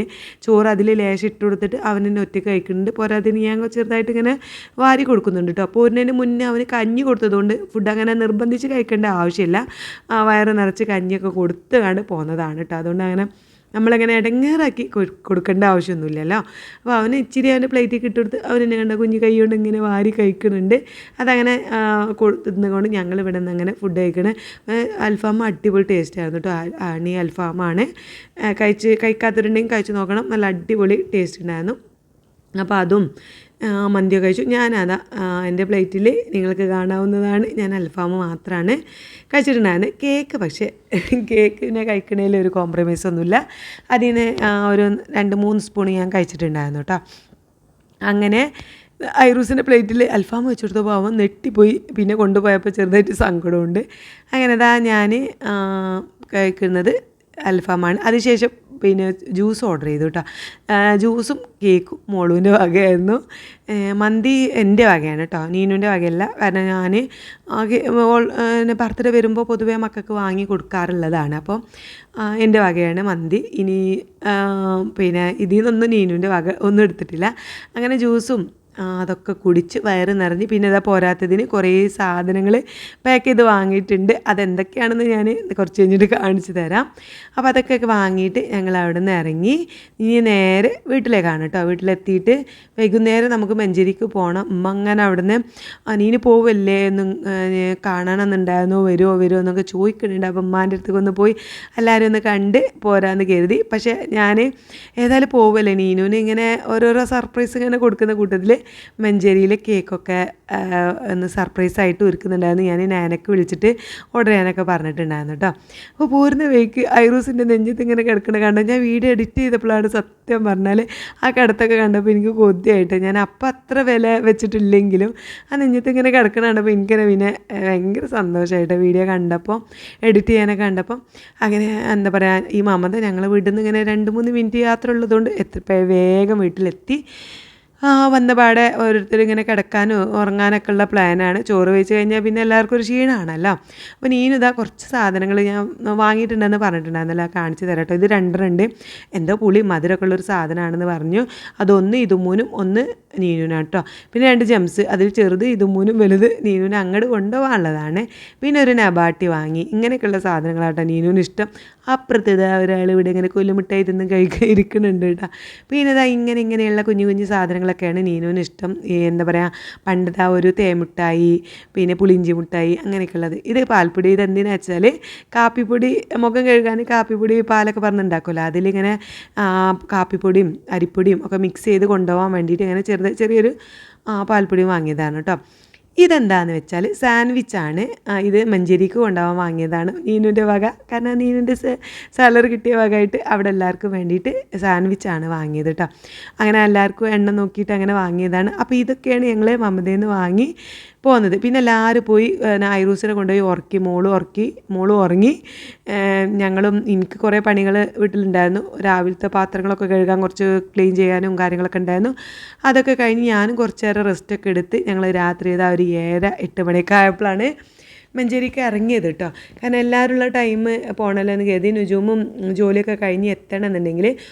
Speaker 1: ചോറ് അതിൽ ലേശം ഇട്ട് കൊടുത്തിട്ട് അവനെന്നെ ഒറ്റയ്ക്ക് കഴിക്കുന്നുണ്ട്. പോരാതിന് ഞാൻ ചെറുതായിട്ട് ഇങ്ങനെ വാരി കൊടുക്കുന്നുണ്ട് കേട്ടോ. അപ്പോൾ ഒരിനു മുന്നേ അവന് കഞ്ഞി കൊടുത്തതുകൊണ്ട് ഫുഡ് അങ്ങനെ നിർബന്ധിച്ച് കഴിക്കേണ്ട ആവശ്യമില്ല. വയറ് നിറച്ച് കഞ്ഞിയൊക്കെ കൊടുത്ത് പോകുന്നതാണ് കേട്ടോ. അതുകൊണ്ട് അങ്ങനെ നമ്മളങ്ങനെ ഇടങ്ങേറാക്കി കൊടുക്കേണ്ട ആവശ്യമൊന്നുമില്ലല്ലോ. അപ്പോൾ അവന് ഇച്ചിരി അവൻ്റെ പ്ലേറ്റിൽ ഇട്ടുകൊടുത്ത് അവനെന്നെ കണ്ട കുഞ്ഞ് കൈ കൊണ്ട് ഇങ്ങനെ വാരി കഴിക്കുന്നുണ്ട്. അതങ്ങനെ കൊടുത്തുകൊണ്ട് ഞങ്ങളിവിടെ നിന്ന് അങ്ങനെ ഫുഡ് കഴിക്കണേ. അൽഫാം അടിപൊളി ടേസ്റ്റായിരുന്നു കേട്ടോ. ഹണി അൽഫാമാണ്. കഴിക്കാത്തവരുണ്ടെങ്കിൽ കഴിച്ച് നോക്കണം, നല്ല അടിപൊളി ടേസ്റ്റ് ഉണ്ടായിരുന്നു. അപ്പോൾ അതും മന്തിയൊക്കെ കഴിച്ചു. ഞാനതാ എൻ്റെ പ്ലേറ്റിൽ നിങ്ങൾക്ക് കാണാവുന്നതാണ്, ഞാൻ അൽഫാം മാത്രമാണ് കഴിച്ചിട്ടുണ്ടായിരുന്നത്. കേക്ക് പക്ഷേ കേക്കിനെ കഴിക്കണതിൽ ഒരു കോംപ്രമൈസ് ഒന്നുമില്ല. അതിന് ഒരു 2-3 സ്പൂൺ ഞാൻ കഴിച്ചിട്ടുണ്ടായിരുന്നു കേട്ടോ. അങ്ങനെ ഐറൂസിൻ്റെ പ്ലേറ്റിൽ അൽഫാം വെച്ച് കൊടുത്തപ്പോൾ അവൻ നെട്ടിപ്പോയി. പിന്നെ കൊണ്ടുപോയപ്പോൾ ചെറുതായിട്ട് സങ്കടമുണ്ട്. അങ്ങനെ ഞാൻ കഴിക്കുന്നത് അൽഫാമാണ്. അതിനുശേഷം പിന്നെ ജ്യൂസ് ഓർഡർ ചെയ്തു കേട്ടോ. ജ്യൂസും കേക്കും മോളുവിൻ്റെ വകയായിരുന്നു. മന്തി എൻ്റെ വകയാണ് കേട്ടോ, നീനുവിൻ്റെ വകയല്ല. കാരണം ഞാൻ ബർത്ത്ഡേ വരുമ്പോൾ പൊതുവേ മക്കൾക്ക് വാങ്ങി കൊടുക്കാറുള്ളതാണ്. അപ്പോൾ എൻ്റെ വകയാണ് മന്തി. ഇനി പിന്നെ ഇതിൽ നിന്നൊന്നും നീനുവിൻ്റെ വക ഒന്നും എടുത്തിട്ടില്ല. അങ്ങനെ ജ്യൂസും അതൊക്കെ കുടിച്ച് വയറ് നിറഞ്ഞ് പിന്നെ ഇതാ പോരാത്തതിന് കുറേ സാധനങ്ങൾ പാക്ക് ചെയ്ത് വാങ്ങിയിട്ടുണ്ട്. അതെന്തൊക്കെയാണെന്ന് ഞാൻ കുറച്ച് കഴിഞ്ഞിട്ട് കാണിച്ചു തരാം. അപ്പോൾ അതൊക്കെ വാങ്ങിയിട്ട് ഞങ്ങൾ അവിടെ നിന്ന് ഇറങ്ങി. ഇനി നേരെ വീട്ടിലേക്കാണ് കേട്ടോ. വീട്ടിലെത്തിയിട്ട് വൈകുന്നേരം നമുക്ക് മഞ്ചേരിക്ക് പോകണം. ഉമ്മ അങ്ങനെ അവിടെ നിന്ന് നീന് പോവല്ലേ എന്ന് കാണണമെന്നുണ്ടായിരുന്നോ, വരുമോ എന്നൊക്കെ ചോദിക്കുന്നുണ്ട്. അപ്പം ഉമ്മാൻ്റെ അടുത്തേക്ക് ഒന്ന് പോയി എല്ലാവരും ഒന്ന് കണ്ട് പോരാന്ന് കരുതി. പക്ഷേ ഞാൻ ഏതായാലും പോവല്ലേ, നീനുവിന് ഇങ്ങനെ ഓരോരോ സർപ്രൈസ് ഇങ്ങനെ കൊടുക്കുന്ന കൂട്ടത്തിൽ മഞ്ചേരിയിൽ കേക്കൊക്കെ ഒന്ന് സർപ്രൈസായിട്ട് ഒരുക്കുന്നുണ്ടായിരുന്നു. ഞാൻ നാനക്ക് വിളിച്ചിട്ട് ഓർഡർ ചെയ്യാനൊക്കെ പറഞ്ഞിട്ടുണ്ടായിരുന്നു കേട്ടോ. അപ്പോൾ പോരുന്ന വഴിക്ക് ഐറൂസിൻ്റെ നെഞ്ചത്ത് ഇങ്ങനെ കിടക്കണ കണ്ടു. ഞാൻ വീഡിയോ എഡിറ്റ് ചെയ്തപ്പോഴാണ് സത്യം പറഞ്ഞാൽ ആ കിടത്തൊക്കെ കണ്ടപ്പോൾ എനിക്ക് കൊതിയായിട്ട്. ഞാൻ അപ്പം അത്ര വില വെച്ചിട്ടില്ലെങ്കിലും ആ നെഞ്ചത്ത് ഇങ്ങനെ കിടക്കണ കണ്ടപ്പോൾ എനിക്കിങ്ങനെ പിന്നെ ഭയങ്കര സന്തോഷമായിട്ട് വീഡിയോ കണ്ടപ്പോൾ, എഡിറ്റ് ചെയ്യാനൊക്കെ കണ്ടപ്പോൾ. അങ്ങനെ എന്താ പറയുക, ഈ മമത ഞങ്ങളെ വീട്ടിൽ നിന്ന് ഇങ്ങനെ 2-3 മിനിറ്റ് യാത്ര ഉള്ളതുകൊണ്ട് വേഗം വീട്ടിലെത്തി. വന്ന പാടെ ഓരോരുത്തർ ഇങ്ങനെ കിടക്കാനും ഉറങ്ങാനൊക്കെ ഉള്ള പ്ലാനാണ്. ചോറ് വെച്ച് കഴിഞ്ഞാൽ പിന്നെ എല്ലാവർക്കും ഒരു ക്ഷീണമാണല്ലോ. അപ്പോൾ നീനിതാ കുറച്ച് സാധനങ്ങൾ ഞാൻ വാങ്ങിയിട്ടുണ്ടെന്ന് പറഞ്ഞിട്ടുണ്ടായിരുന്നല്ലോ, കാണിച്ച് തരാട്ടോ. ഇത് 2 എന്തോ പുളി മധുരമൊക്കെ ഉള്ളൊരു സാധനമാണെന്ന് പറഞ്ഞു. അതൊന്ന് ഇതുമൂനും ഒന്ന് നീനുവിനാണ് കേട്ടോ. പിന്നെ 2 ജംസ്, അതിൽ ചെറുത് ഇതുമൂനും വലുത് നീനുവിന് അങ്ങോട്ട് കൊണ്ടുപോകാനുള്ളതാണ്. പിന്നെ ഒരു നബാട്ടി വാങ്ങി. ഇങ്ങനെയൊക്കെയുള്ള സാധനങ്ങളാട്ടോ നീനുവിന് ഇഷ്ടം. അപ്പുറത്തേത് ഒരാൾ ഇവിടെ ഇങ്ങനെ കൊല്ലുമിട്ടായി തിന്നും ഇരിക്കുന്നുണ്ട് കേട്ടോ. പിന്നെ ഇതാ ഇങ്ങനെയുള്ള കുഞ്ഞു സാധനങ്ങളൊക്കെയാണ് നീനുവിന് ഇഷ്ടം. എന്താ പറയുക, പണ്ടത്തെ ആ ഒരു തേമുട്ടായി, പിന്നെ പുളിഞ്ചി മുട്ടായി, അങ്ങനെയൊക്കെയുള്ളത്. ഇത് പാൽപ്പൊടി. ഇത് എന്തിനാ വെച്ചാൽ കാപ്പിപ്പൊടി, മുഖം കഴുകാൻ കാപ്പിപ്പൊടി പാലൊക്കെ പറഞ്ഞുണ്ടാക്കുമല്ലോ, അതിലിങ്ങനെ കാപ്പിപ്പൊടിയും അരിപ്പൊടിയും ഒക്കെ മിക്സ് ചെയ്ത് കൊണ്ടുപോകാൻ വേണ്ടിയിട്ട് ഇങ്ങനെ ചെറിയൊരു പാൽപ്പൊടി വാങ്ങിയതാണ് കേട്ടോ. ഇതെന്താണെന്ന് വെച്ചാൽ സാൻഡ്വിച്ചാണ്. ഇത് മഞ്ചേരിക്ക് കൊണ്ടുപോകാൻ വാങ്ങിയതാണ് നീനുവിൻ്റെ വക. കാരണം നീനുവിൻ്റെ സാലറി കിട്ടിയ വകയായിട്ട് അവിടെ എല്ലാവർക്കും വേണ്ടിയിട്ട് സാൻഡ്വിച്ചാണ് വാങ്ങിയത് കേട്ടോ. അങ്ങനെ എല്ലാവർക്കും എണ്ണം നോക്കിയിട്ട് അങ്ങനെ വാങ്ങിയതാണ്. അപ്പോൾ ഇതൊക്കെയാണ് ഞങ്ങൾ മമതയിൽ നിന്ന് വാങ്ങി പോകുന്നത്. പിന്നെ എല്ലാവരും പോയി ഐറൂസിനെ കൊണ്ടുപോയി ഉറക്കി. മോളും ഉറങ്ങി. എനിക്ക് കുറേ പണികൾ വീട്ടിലുണ്ടായിരുന്നു. രാവിലത്തെ പാത്രങ്ങളൊക്കെ കഴുകാൻ, കുറച്ച് ക്ലീൻ ചെയ്യാനും കാര്യങ്ങളൊക്കെ ഉണ്ടായിരുന്നു. അതൊക്കെ കഴിഞ്ഞ് ഞാനും കുറച്ച് നേരം റെസ്റ്റൊക്കെ എടുത്ത് ഞങ്ങൾ രാത്രി ഒരു 7-8 മണിയൊക്കെ ആയപ്പോഴാണ് മഞ്ചേരിക്ക് ഇറങ്ങിയത് കേട്ടോ. കാരണം എല്ലാവരുള്ള ടൈം പോകണമല്ലോ എന്ന് കരുതി. നുജൂമും ജോലിയൊക്കെ കഴിഞ്ഞ് എത്തണമെന്നുണ്ടെങ്കിൽ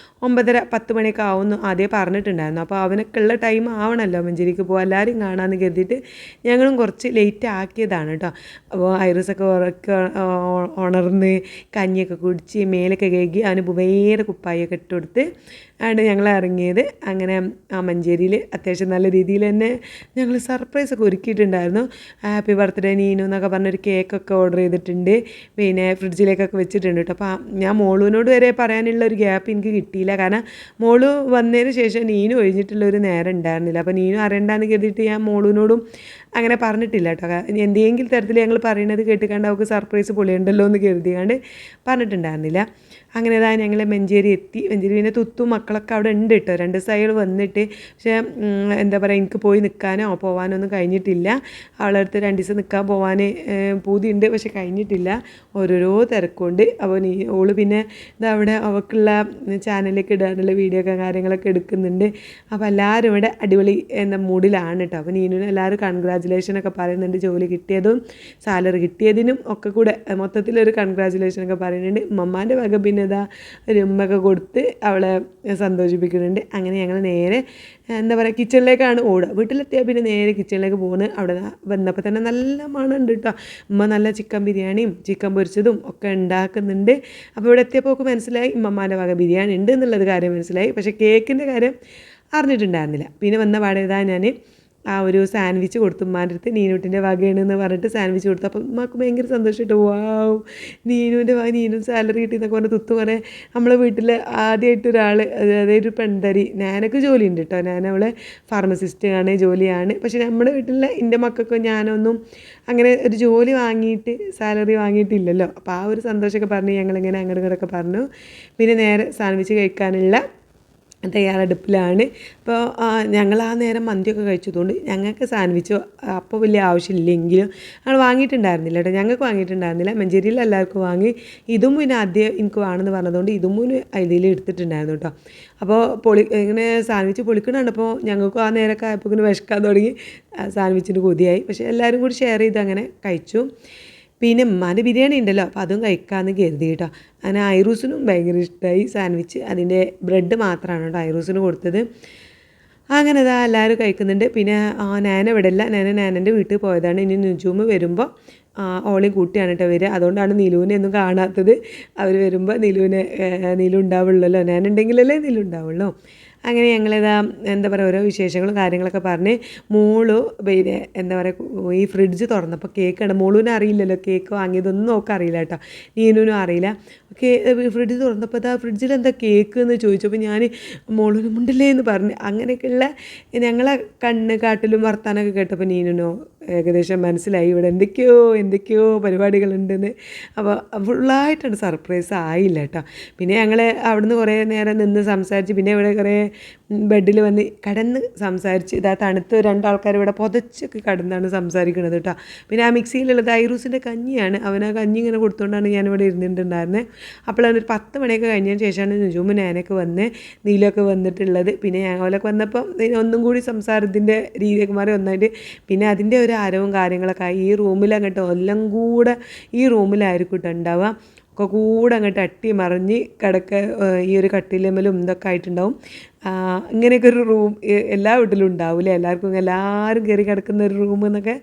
Speaker 1: 9:30-10 മണിയൊക്കെ ആവുമെന്ന് ആദ്യം പറഞ്ഞിട്ടുണ്ടായിരുന്നു. അപ്പോൾ അവനൊക്കെ ഉള്ള ടൈം ആവണമല്ലോ മഞ്ചേരിക്ക് പോകാൻ, എല്ലാവരും കാണാമെന്ന് കരുതിയിട്ട് ഞങ്ങളും കുറച്ച് ലേറ്റ് ആക്കിയതാണ് കേട്ടോ. അപ്പോൾ ഐറൂസൊക്കെ ഉണർന്ന് കഞ്ഞിയൊക്കെ കുടിച്ച് മേലൊക്കെ കഴുകി അവന് വേറെ കുപ്പായൊക്കെ ഇട്ട് കൊടുത്ത് ആണ് ഞങ്ങൾ ഇറങ്ങിയത്. അങ്ങനെ ആ മഞ്ചേരിയിൽ അത്യാവശ്യം നല്ല രീതിയിൽ തന്നെ ഞങ്ങൾ സർപ്രൈസൊക്കെ ഒരുക്കിയിട്ടുണ്ടായിരുന്നു. ഹാപ്പി ബർത്ത്ഡേ നീനു എന്നൊക്കെ പറഞ്ഞൊരു കേക്കൊക്കെ ഓർഡർ ചെയ്തിട്ടുണ്ട്. പിന്നെ ഫ്രിഡ്ജിലേക്കൊക്കെ വെച്ചിട്ടുണ്ട് കേട്ടോ. അപ്പോൾ ഞാൻ മോളുവിനോട് വരെ പറയാനുള്ള ഒരു ഗ്യാപ്പ് എനിക്ക് കിട്ടിയില്ല. കാരണം മോള് വന്നതിന് ശേഷം നീനു ഒഴിഞ്ഞിട്ടുള്ളൊരു നേരം ഉണ്ടായിരുന്നില്ല. അപ്പോൾ നീനു അറിയണ്ടെന്ന് കരുതിയിട്ട് ഞാൻ മോളുവിനോടും അങ്ങനെ പറഞ്ഞിട്ടില്ല കേട്ടോ. എന്തെങ്കിലും തരത്തിൽ ഞങ്ങൾ പറയുന്നത് കേട്ടിക്കാണ്ട് അവൾക്ക് സർപ്രൈസ് പൊളിയുണ്ടല്ലോ എന്ന് കരുതിയാണ്ട് പറഞ്ഞിട്ടുണ്ടായിരുന്നില്ല. അങ്ങനെ ഇതാ ഞങ്ങൾ മഞ്ചേരി എത്തി. മഞ്ചേരി പിന്നെ തുത്തും മക്കളൊക്കെ അവിടെ ഉണ്ട് കേട്ടോ. 2 ദിവസമായി വന്നിട്ട്. പക്ഷേ എന്താ പറയുക, എനിക്ക് പോയി നിൽക്കാനോ പോകാനോ ഒന്നും കഴിഞ്ഞിട്ടില്ല. അവളുടെ അടുത്ത് 2 ദിവസം നിൽക്കാൻ പോകാൻ പൂതിയുണ്ട്, പക്ഷെ കഴിഞ്ഞിട്ടില്ല, ഓരോരോ തിരക്കുണ്ട്. അപ്പോൾ ഓള് പിന്നെ ഇതവിടെ അവൾക്കുള്ള ചാനലിലേക്ക് ഇടാനുള്ള വീഡിയോ ഒക്കെ കാര്യങ്ങളൊക്കെ എടുക്കുന്നുണ്ട്. അപ്പോൾ എല്ലാവരും ഇവിടെ അടിപൊളി എന്ന മൂഡിലാണ് കേട്ടോ. അപ്പോൾ നീനുവിന് എല്ലാവരും കൺഗ്രാജുലേഷനൊക്കെ പറയുന്നുണ്ട്. ജോലി കിട്ടിയതും സാലറി കിട്ടിയതിനും ഒക്കെ കൂടെ മൊത്തത്തിലൊരു കൺഗ്രാജുലേഷനൊക്കെ പറയുന്നുണ്ട്. മമ്മാൻ്റെ വക പിന്നെ ഇതാ ഒരു ഉമ്മയൊക്കെ കൊടുത്ത് അവളെ സന്തോഷിപ്പിക്കുന്നുണ്ട്. അങ്ങനെ ഞങ്ങൾ നേരെ എന്താ പറയുക കിച്ചണിലേക്കാണ് ഓടുക. വീട്ടിലെത്തിയാൽ പിന്നെ നേരെ കിച്ചണിലേക്ക് പോകുന്നത്. അവിടെ വന്നപ്പോൾ തന്നെ നല്ല മണമുണ്ട് കേട്ടോ. ഉമ്മ നല്ല ചിക്കൻ ബിരിയാണിയും ചിക്കൻ പൊരിച്ചതും ഒക്കെ ഉണ്ടാക്കുന്നുണ്ട്. അപ്പോൾ ഇവിടെ എത്തിയപ്പോൾ മനസ്സിലായി ഉമ്മമാൻ്റെ വക ബിരിയാണി ഉണ്ട് എന്നുള്ളത് കാര്യം മനസ്സിലായി. പക്ഷേ കേക്കിൻ്റെ കാര്യം അറിഞ്ഞിട്ടുണ്ടായിരുന്നില്ല. പിന്നെ വന്ന പാടേതാ ഞാൻ ആ ഒരു സാൻഡ്വിച്ച് കൊടുത്തു ഉമ്മാൻ്റെ അടുത്ത്. നീനൂട്ടിൻ്റെ വകയാണെന്ന് പറഞ്ഞിട്ട് സാൻഡ്വിച്ച് കൊടുത്തു. അപ്പം ഉമ്മാക്ക് ഭയങ്കര സന്തോഷമായിട്ട് വാവ് നീനുവിൻ്റെ വക നീനും സാലറി കിട്ടി എന്നൊക്കെ പറഞ്ഞ് തുത്തു പറയാൻ നമ്മളെ വീട്ടിൽ ആദ്യമായിട്ട് ഒരാൾ അതായത് ഒരു പെൺതരി ഞാനൊക്കെ ജോലി ഉണ്ട് കേട്ടോ. ഞാനവളെ ഫാർമസിസ്റ്റാണ് ജോലിയാണ്. പക്ഷേ നമ്മുടെ വീട്ടിലെ എൻ്റെ മക്കൾക്കും ഞാനൊന്നും അങ്ങനെ ഒരു ജോലി വാങ്ങിയിട്ട് സാലറി വാങ്ങിയിട്ടില്ലല്ലോ. അപ്പോൾ ആ ഒരു സന്തോഷമൊക്കെ പറഞ്ഞ് ഞങ്ങളിങ്ങനെ അങ്ങോട്ടും ഇങ്ങോട്ടൊക്കെ പറഞ്ഞു. പിന്നെ നേരെ സാൻഡ്വിച്ച് കഴിക്കാനുള്ള തയ്യാറെടുപ്പിലാണ്. അപ്പോൾ ഞങ്ങൾ ആ നേരം മന്തിയൊക്കെ കഴിച്ചതുകൊണ്ട് ഞങ്ങൾക്ക് സാൻഡ്വിച്ചോ അപ്പോൾ വലിയ ആവശ്യമില്ലെങ്കിലും ഞങ്ങൾ വാങ്ങിയിട്ടുണ്ടായിരുന്നില്ല കേട്ടോ. ഞങ്ങൾക്ക് വാങ്ങിയിട്ടുണ്ടായിരുന്നില്ല. മഞ്ചേരിയിൽ എല്ലാവർക്കും വാങ്ങി. ഇതും പിന്നെ ആദ്യം എനിക്ക് വേണമെന്ന് പറഞ്ഞതുകൊണ്ട് ഇതും ഇതിൽ എടുത്തിട്ടുണ്ടായിരുന്നു കേട്ടോ. അപ്പോൾ ഇങ്ങനെ സാൻഡ്വിച്ച് പൊളിക്കണുണ്ടപ്പോൾ ഞങ്ങൾക്കും ആ നേരമൊക്കെ ആയപ്പോൾ ഇങ്ങനെ വിശക്കാൻ തുടങ്ങി. സാൻഡ്വിച്ചിന് കൊതിയായി. പക്ഷേ എല്ലാവരും കൂടി ഷെയർ ചെയ്ത് അങ്ങനെ കഴിച്ചു. പിന്നെ ഉമ്മാൻ്റെ ബിരിയാണി ഉണ്ടല്ലോ അപ്പോൾ അതും കഴിക്കാമെന്ന് കരുതി കേട്ടോ. അങ്ങനെ ഐറൂസിനും ഭയങ്കര ഇഷ്ടമായി സാൻഡ്വിച്ച്. അതിൻ്റെ ബ്രെഡ് മാത്രമാണ് കേട്ടോ ഐറൂസിന് കൊടുത്തത്. അങ്ങനെ അതാ എല്ലാവരും കഴിക്കുന്നുണ്ട്. പിന്നെ നാന ഇവിടെ ഇല്ല. നാനൻ്റെ വീട്ടിൽ പോയതാണ്. ഇനി നുജൂമ് വരുമ്പോൾ ഓളെയും കൂട്ടിയാണ് കേട്ടോ വരിക. അതുകൊണ്ടാണ് നീലുവിനെ ഒന്നും കാണാത്തത്. അവർ വരുമ്പോൾ നീലു ഉണ്ടാവുള്ളല്ലോ. ഞാനുണ്ടെങ്കിലല്ലേ നീലു ഉണ്ടാവുള്ളൂ. അങ്ങനെ ഞങ്ങളിതാ എന്താ പറയുക ഓരോ വിശേഷങ്ങളും കാര്യങ്ങളൊക്കെ പറഞ്ഞ് മോള് പിന്നെ എന്താ പറയുക ഈ ഫ്രിഡ്ജ് തുറന്നപ്പോൾ കേക്കാണ്. മോളുവിനെ അറിയില്ലല്ലോ കേക്ക് വാങ്ങിയതൊന്നും നോക്കാൻ അറിയില്ല കേട്ടോ. നീനുവിനും അറിയില്ല. ഫ്രിഡ്ജ് തുറന്നപ്പോൾ ആ ഫ്രിഡ്ജിൽ എന്താ കേക്ക് എന്ന് ചോദിച്ചപ്പോൾ ഞാൻ മോളിന് മുണ്ടില്ലേ എന്ന് പറഞ്ഞു. അങ്ങനെയൊക്കെയുള്ള ഞങ്ങളെ കണ്ണ് കാട്ടിലും വർത്താനമൊക്കെ കേട്ടപ്പോൾ നീനുനോ ഏകദേശം മനസ്സിലായി ഇവിടെ എന്തൊക്കെയോ പരിപാടികളുണ്ടെന്ന്. അപ്പോൾ ഫുള്ളായിട്ടാണ് സർപ്രൈസ് ആയില്ല കേട്ടോ. പിന്നെ ഞങ്ങൾ അവിടുന്ന് കുറേ നേരം നിന്ന് സംസാരിച്ച് പിന്നെ ഇവിടെ കുറേ ബെഡിൽ വന്ന് കിടന്ന് സംസാരിച്ച് ഇതാ തണുത്ത് രണ്ടാൾക്കാർ ഇവിടെ പുതച്ചൊക്കെ കിടന്നാണ് സംസാരിക്കുന്നത് കേട്ടോ. പിന്നെ ആ മിക്സിയിലുള്ളത് ഐറൂസിൻ്റെ കഞ്ഞിയാണ്. അവൻ ആ കഞ്ഞി ഇങ്ങനെ കൊടുത്തുകൊണ്ടാണ് ഞാനിവിടെ ഇരുന്നിട്ടുണ്ടായിരുന്നത്. അപ്പോഴാണ് ഒരു 10 മണിയൊക്കെ കഴിഞ്ഞതിന് ശേഷമാണ് നുജൂമ് ഞാനൊക്കെ വന്ന് നീലൊക്കെ വന്നിട്ടുള്ളത്. പിന്നെ ഞങ്ങളൊക്കെ വന്നപ്പം ഒന്നും കൂടി സംസാരത്തിൻ്റെ രീതിയൊക്കെ മാറി ഒന്നായിട്ട് പിന്നെ അതിൻ്റെ ഒരു ആരവും കാര്യങ്ങളൊക്കെ ആയി. ഈ റൂമിൽ അങ്ങോട്ട് എല്ലാം കൂടെ ഈ റൂമിലായിരിക്കും കേട്ടോ ഉണ്ടാവുക. ഒക്കെ കൂടെ അങ്ങോട്ട് അട്ടി മറിഞ്ഞ് ഈ ഒരു കട്ടിലേമലും ഇതൊക്കെ ആയിട്ടുണ്ടാവും. ഇങ്ങനെയൊക്കെ ഒരു റൂം എല്ലാ വീട്ടിലും ഉണ്ടാവില്ലേ. എല്ലാവരും കയറി കിടക്കുന്ന ഒരു റൂം എന്നൊക്കെ.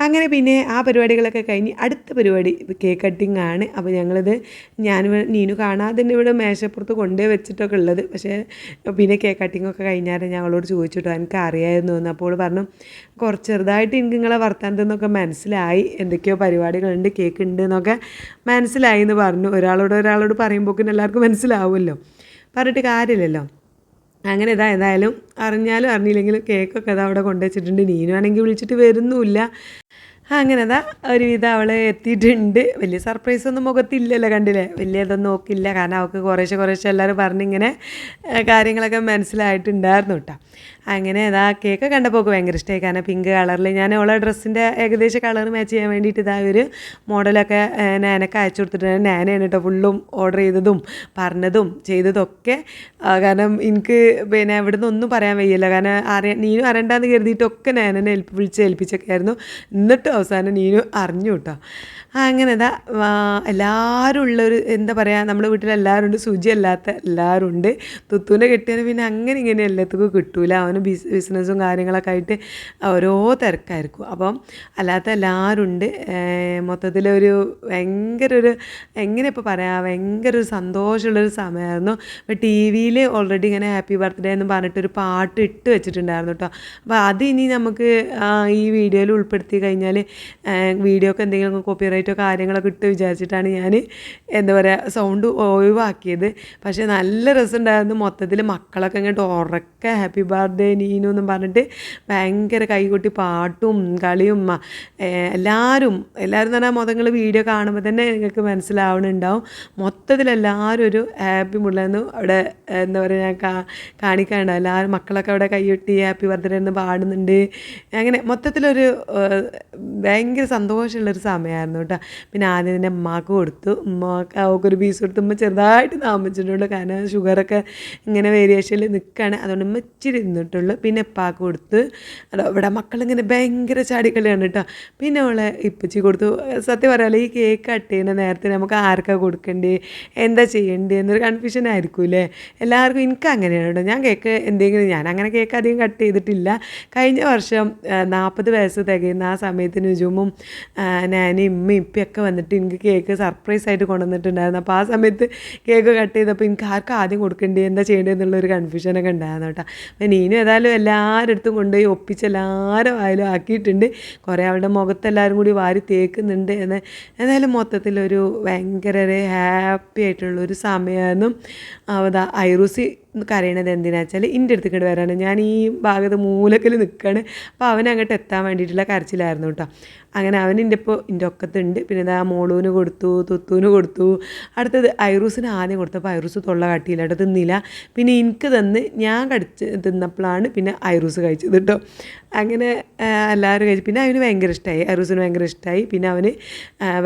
Speaker 1: അങ്ങനെ പിന്നെ ആ പരിപാടികളൊക്കെ കഴിഞ്ഞ് അടുത്ത പരിപാടി കേക്ക് കട്ടിങ് ആണ്. അപ്പോൾ നീനു കാണാതെ തന്നെ ഇവിടെ മേശപ്പുറത്ത് കൊണ്ടുപോയി വെച്ചിട്ടൊക്കെ ഉള്ളത്. പക്ഷേ പിന്നെ കേക്ക് കട്ടിങ്ങൊക്കെ കഴിഞ്ഞാൽ ഞങ്ങളോട് ചോദിച്ചിട്ടോ എനിക്ക് അറിയാമായിരുന്നു എന്ന്. അപ്പോൾ പറഞ്ഞു കുറച്ച് ചെറുതായിട്ട് എനിക്ക് നിങ്ങളെ വർത്താനത്തിൽ നിന്നൊക്കെ മനസ്സിലായി എന്തൊക്കെയോ പരിപാടികളുണ്ട് കേക്ക് ഉണ്ട് എന്നൊക്കെ മനസ്സിലായി എന്ന് പറഞ്ഞു. ഒരാളോട് പറയുമ്പോൾ എല്ലാവർക്കും മനസ്സിലാവുമല്ലോ, പറഞ്ഞിട്ട് കാര്യമില്ലല്ലോ. അങ്ങനെ ഏതായാലും അറിഞ്ഞാലും അറിഞ്ഞില്ലെങ്കിലും കേക്കൊക്കെ അവിടെ കൊണ്ടുവച്ചിട്ടുണ്ട്. നീനുവാണെങ്കിൽ വിളിച്ചിട്ട് വരുന്നുമില്ല. അങ്ങനെ ഒരുവിധം അവൾ എത്തിയിട്ടുണ്ട്. വലിയ സർപ്രൈസൊന്നും മുഖത്തില്ലല്ലോ, കണ്ടില്ലേ. വലിയതൊന്നും നോക്കില്ല. കാരണം അവൾക്ക് കുറേശ്ശെ എല്ലാവരും പറഞ്ഞിങ്ങനെ കാര്യങ്ങളൊക്കെ മനസ്സിലായിട്ടുണ്ടായിരുന്നു കേട്ടോ. അങ്ങനെ കേക്ക് കണ്ടപ്പോൾ ഒക്കെ ഭയങ്കര ഇഷ്ടമായി. കാരണം പിങ്ക് കളറിൽ ഞാൻ അവളെ ഡ്രസ്സിൻ്റെ ഏകദേശം കളർ മാച്ച് ചെയ്യാൻ വേണ്ടിയിട്ട് ഒരു മോഡലൊക്കെ ഞാനൊക്കെ അയച്ചു കൊടുത്തിട്ടുണ്ട്. ഞാനാണ് കേട്ടോ ഫുള്ളും ഓർഡർ ചെയ്തതും പറഞ്ഞതും ചെയ്തതൊക്കെ. കാരണം എനിക്ക് പിന്നെ ഇവിടുന്ന് ഒന്നും പറയാൻ വയ്യല്ലോ. കാരണം നീനും അറിയണ്ടെന്ന് കരുതിയിട്ടൊക്കെ ഞാൻ എന്നെ ഏൽപ്പിച്ചൊക്കെ ആയിരുന്നു. എന്നിട്ടും അവസാനം നീനും അറിഞ്ഞു കേട്ടോ. അങ്ങനെ എല്ലാവരും ഉള്ളൊരു എന്താ പറയുക നമ്മുടെ വീട്ടിലെല്ലാവരും ഉണ്ട്. ശുചിയല്ലാത്ത എല്ലാവരും ഉണ്ട്. തുത്തുവിനെ കെട്ടിയാൽ പിന്നെ അങ്ങനെ ഇങ്ങനെ എല്ലാത്തുക്കും കിട്ടൂല. അവന് ബിസിനസ്സും കാര്യങ്ങളൊക്കെ ആയിട്ട് ഓരോ തിരക്കായിരിക്കും. അപ്പം അല്ലാത്ത എല്ലാവരും ഉണ്ട്. മൊത്തത്തിലൊരു എങ്ങനെ ഇപ്പോൾ പറയാം ഭയങ്കര ഒരു സന്തോഷമുള്ളൊരു സമയമായിരുന്നു. അപ്പോൾ ടി വിയിൽ ഓൾറെഡി ഇങ്ങനെ ഹാപ്പി ബർത്ത്ഡേ എന്ന് പറഞ്ഞിട്ടൊരു പാട്ട് ഇട്ട് വെച്ചിട്ടുണ്ടായിരുന്നു കേട്ടോ. അപ്പോൾ അത് ഇനി നമുക്ക് ഈ വീഡിയോയിൽ ഉൾപ്പെടുത്തി കഴിഞ്ഞാൽ വീഡിയോക്ക് എന്തെങ്കിലും കോപ്പിറൈറ്റോ കാര്യങ്ങളൊക്കെ ഇട്ട് വിചാരിച്ചിട്ടാണ് ഞാൻ എന്താ പറയുക സൗണ്ട് ഒഴിവാക്കിയത്. പക്ഷേ നല്ല രസമുണ്ടായിരുന്നു. മൊത്തത്തിൽ മക്കളൊക്കെ ഇങ്ങോട്ട് ഉറക്കെ ഹാപ്പി ബർത്ത്ഡേ നീനു എന്നും പറഞ്ഞിട്ട് ഭയങ്കര കൈകൊട്ടി പാട്ടും കളിയും എല്ലാവരും എന്ന് പറഞ്ഞാൽ മൊത്തങ്ങൾ വീഡിയോ കാണുമ്പോൾ തന്നെ നിങ്ങൾക്ക് മനസ്സിലാവണുണ്ടാവും. മൊത്തത്തിൽ എല്ലാവരും ഒരു ഹാപ്പി മുള്ളായിരുന്നു അവിടെ എന്താ പറയുക ഞാൻ കാണിക്കാനുണ്ടാവും. എല്ലാവരും മക്കളൊക്കെ അവിടെ കൈകൊട്ടി ഹാപ്പി ബർത്ത്ഡേ എന്ന് പാടുന്നുണ്ട്. അങ്ങനെ മൊത്തത്തിലൊരു ഭയങ്കര സന്തോഷമുള്ളൊരു സമയമായിരുന്നു കേട്ടോ. പിന്നെ ആദ്യം തന്നെ ഉമ്മാക്ക് കൊടുത്തു. ഉമ്മാക്ക് അവൾക്കൊരു പീസ് കൊടുത്ത് ഉമ്മ ചെറുതായിട്ട് താമസിച്ചിട്ടുള്ളൂ. കാരണം ഷുഗറൊക്കെ ഇങ്ങനെ വേരിയേഷനിൽ നിൽക്കുകയാണ്. അതുകൊണ്ട് ഉമ്മ ഇച്ചിരി ഇരുന്നിട്ടുള്ളൂ. പിന്നെ ഉപ്പാക്ക് കൊടുത്ത് ഇവിടെ മക്കളിങ്ങനെ ഭയങ്കര ചാടിക്കളിയാണ് കേട്ടോ. പിന്നെ അവളെ ഇപ്പച്ചി കൊടുത്തു. സത്യം പറയാമല്ലോ ഈ കേക്ക് കട്ട് ചെയ്യുന്ന നേരത്തെ നമുക്ക് ആർക്കാണ് കൊടുക്കേണ്ടത് എന്താ ചെയ്യേണ്ടത് എന്നൊരു കൺഫ്യൂഷൻ ആയിരിക്കൂലേ എല്ലാവർക്കും. എനിക്ക് അങ്ങനെയാണ് കേട്ടോ. ഞാൻ അങ്ങനെ കേക്ക് അധികം കട്ട് ചെയ്തിട്ടില്ല. കഴിഞ്ഞ വർഷം 40 വയസ്സ് തികയുന്ന ആ സമയത്ത് നുജുമും ഞാനും ഇമ്മയും ഇപ്പൊക്കെ വന്നിട്ട് എനിക്ക് കേക്ക് സർപ്രൈസ് ആയിട്ട് കൊണ്ടുവന്നിട്ടുണ്ടായിരുന്നു. അപ്പോൾ ആ സമയത്ത് കേക്ക് കട്ട് ചെയ്തപ്പോൾ എനിക്ക് ആർക്കും ആദ്യം കൊടുക്കേണ്ടത് എന്താ ചെയ്യേണ്ടത് എന്നുള്ളൊരു കൺഫ്യൂഷനൊക്കെ ഉണ്ടായിരുന്നു കേട്ടോ. അപ്പോൾ നീനും ഏതായാലും എല്ലാവരുടെ അടുത്തും കൊണ്ടുപോയി ഒപ്പിച്ച് എല്ലാവരും ആയാലും ആക്കിയിട്ടുണ്ട്. കുറേ അവളുടെ മുഖത്ത് എല്ലാവരും കൂടി വാരി തേക്കുന്നുണ്ട്. ഏതായാലും മൊത്തത്തിലൊരു ഭയങ്കര ഒരു ഹാപ്പി ആയിട്ടുള്ളൊരു സമയമായിരുന്നു. അതാ ഐറൂസി കരയണത് എന്തിനാ വെച്ചാൽ എൻ്റെ അടുത്തേക്ക് വരാണ്. ഞാൻ ഈ ഭാഗത്ത് മൂലക്കൽ നിൽക്കുകയാണ്. അപ്പോൾ അവനങ്ങോട്ട് എത്താൻ വേണ്ടിയിട്ടുള്ള കരച്ചിലായിരുന്നു കേട്ടോ. അങ്ങനെ അവനിൻ്റെ ഇപ്പോൾ എൻ്റെ ഒക്കത്തുണ്ട്. പിന്നെ ഇതാ മോളൂന് കൊടുത്തു, തുത്തൂന് കൊടുത്തു. അടുത്തത് ഐറൂസിന് ആദ്യം കൊടുത്തപ്പോൾ ഐറൂസ് തൊള്ള കാട്ടിയില്ല കേട്ടോ, തിന്നില്ല. പിന്നെ എനിക്ക് തന്ന് ഞാൻ തിന്നപ്പോഴാണ് പിന്നെ ഐറൂസ് കഴിച്ചത് കേട്ടോ. അങ്ങനെ എല്ലാവരും കഴിച്ചു. പിന്നെ അവന് ഭയങ്കര ഇഷ്ടമായി, ഐറൂസിന് ഭയങ്കര ഇഷ്ടമായി. പിന്നെ അവന്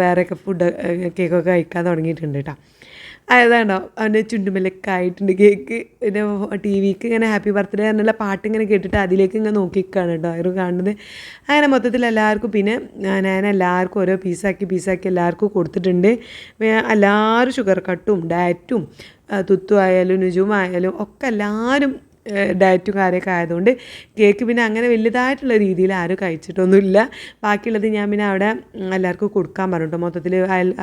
Speaker 1: വേറെയൊക്കെ ഫുഡ് കേക്കൊക്കെ കഴിക്കാൻ തുടങ്ങിയിട്ടുണ്ട് കേട്ടോ. അതാണോ അവൻ്റെ ചുണ്ടുമല്ലൊക്കെ ആയിട്ടുണ്ട് കേക്ക്. പിന്നെ ടി വിക്ക് ഇങ്ങനെ ഹാപ്പി ബർത്ത്ഡേ എന്നുള്ള പാട്ട് ഇങ്ങനെ കേട്ടിട്ട് അതിലേക്ക് ഇങ്ങനെ നോക്കിക്കാണ് കേട്ടോ ആരും കാണുന്നത്. അങ്ങനെ മൊത്തത്തിൽ എല്ലാവർക്കും പിന്നെ ഞാൻ എല്ലാവർക്കും ഓരോ പീസാക്കി എല്ലാവർക്കും കൊടുത്തിട്ടുണ്ട്. എല്ലാവരും ഷുഗർ കട്ടും ഡയറ്റും തുത്തു ആയാലും നുജും ആയാലും ഒക്കെ എല്ലാവരും ഡയറ്റും കാര്യമൊക്കെ ആയതുകൊണ്ട് കേക്ക് പിന്നെ അങ്ങനെ വലുതായിട്ടുള്ള രീതിയിൽ ആരും കഴിച്ചിട്ടൊന്നുമില്ല. ബാക്കിയുള്ളത് ഞാൻ പിന്നെ അവിടെ എല്ലാവർക്കും കൊടുക്കാൻ പറഞ്ഞു കേട്ടോ. മൊത്തത്തിൽ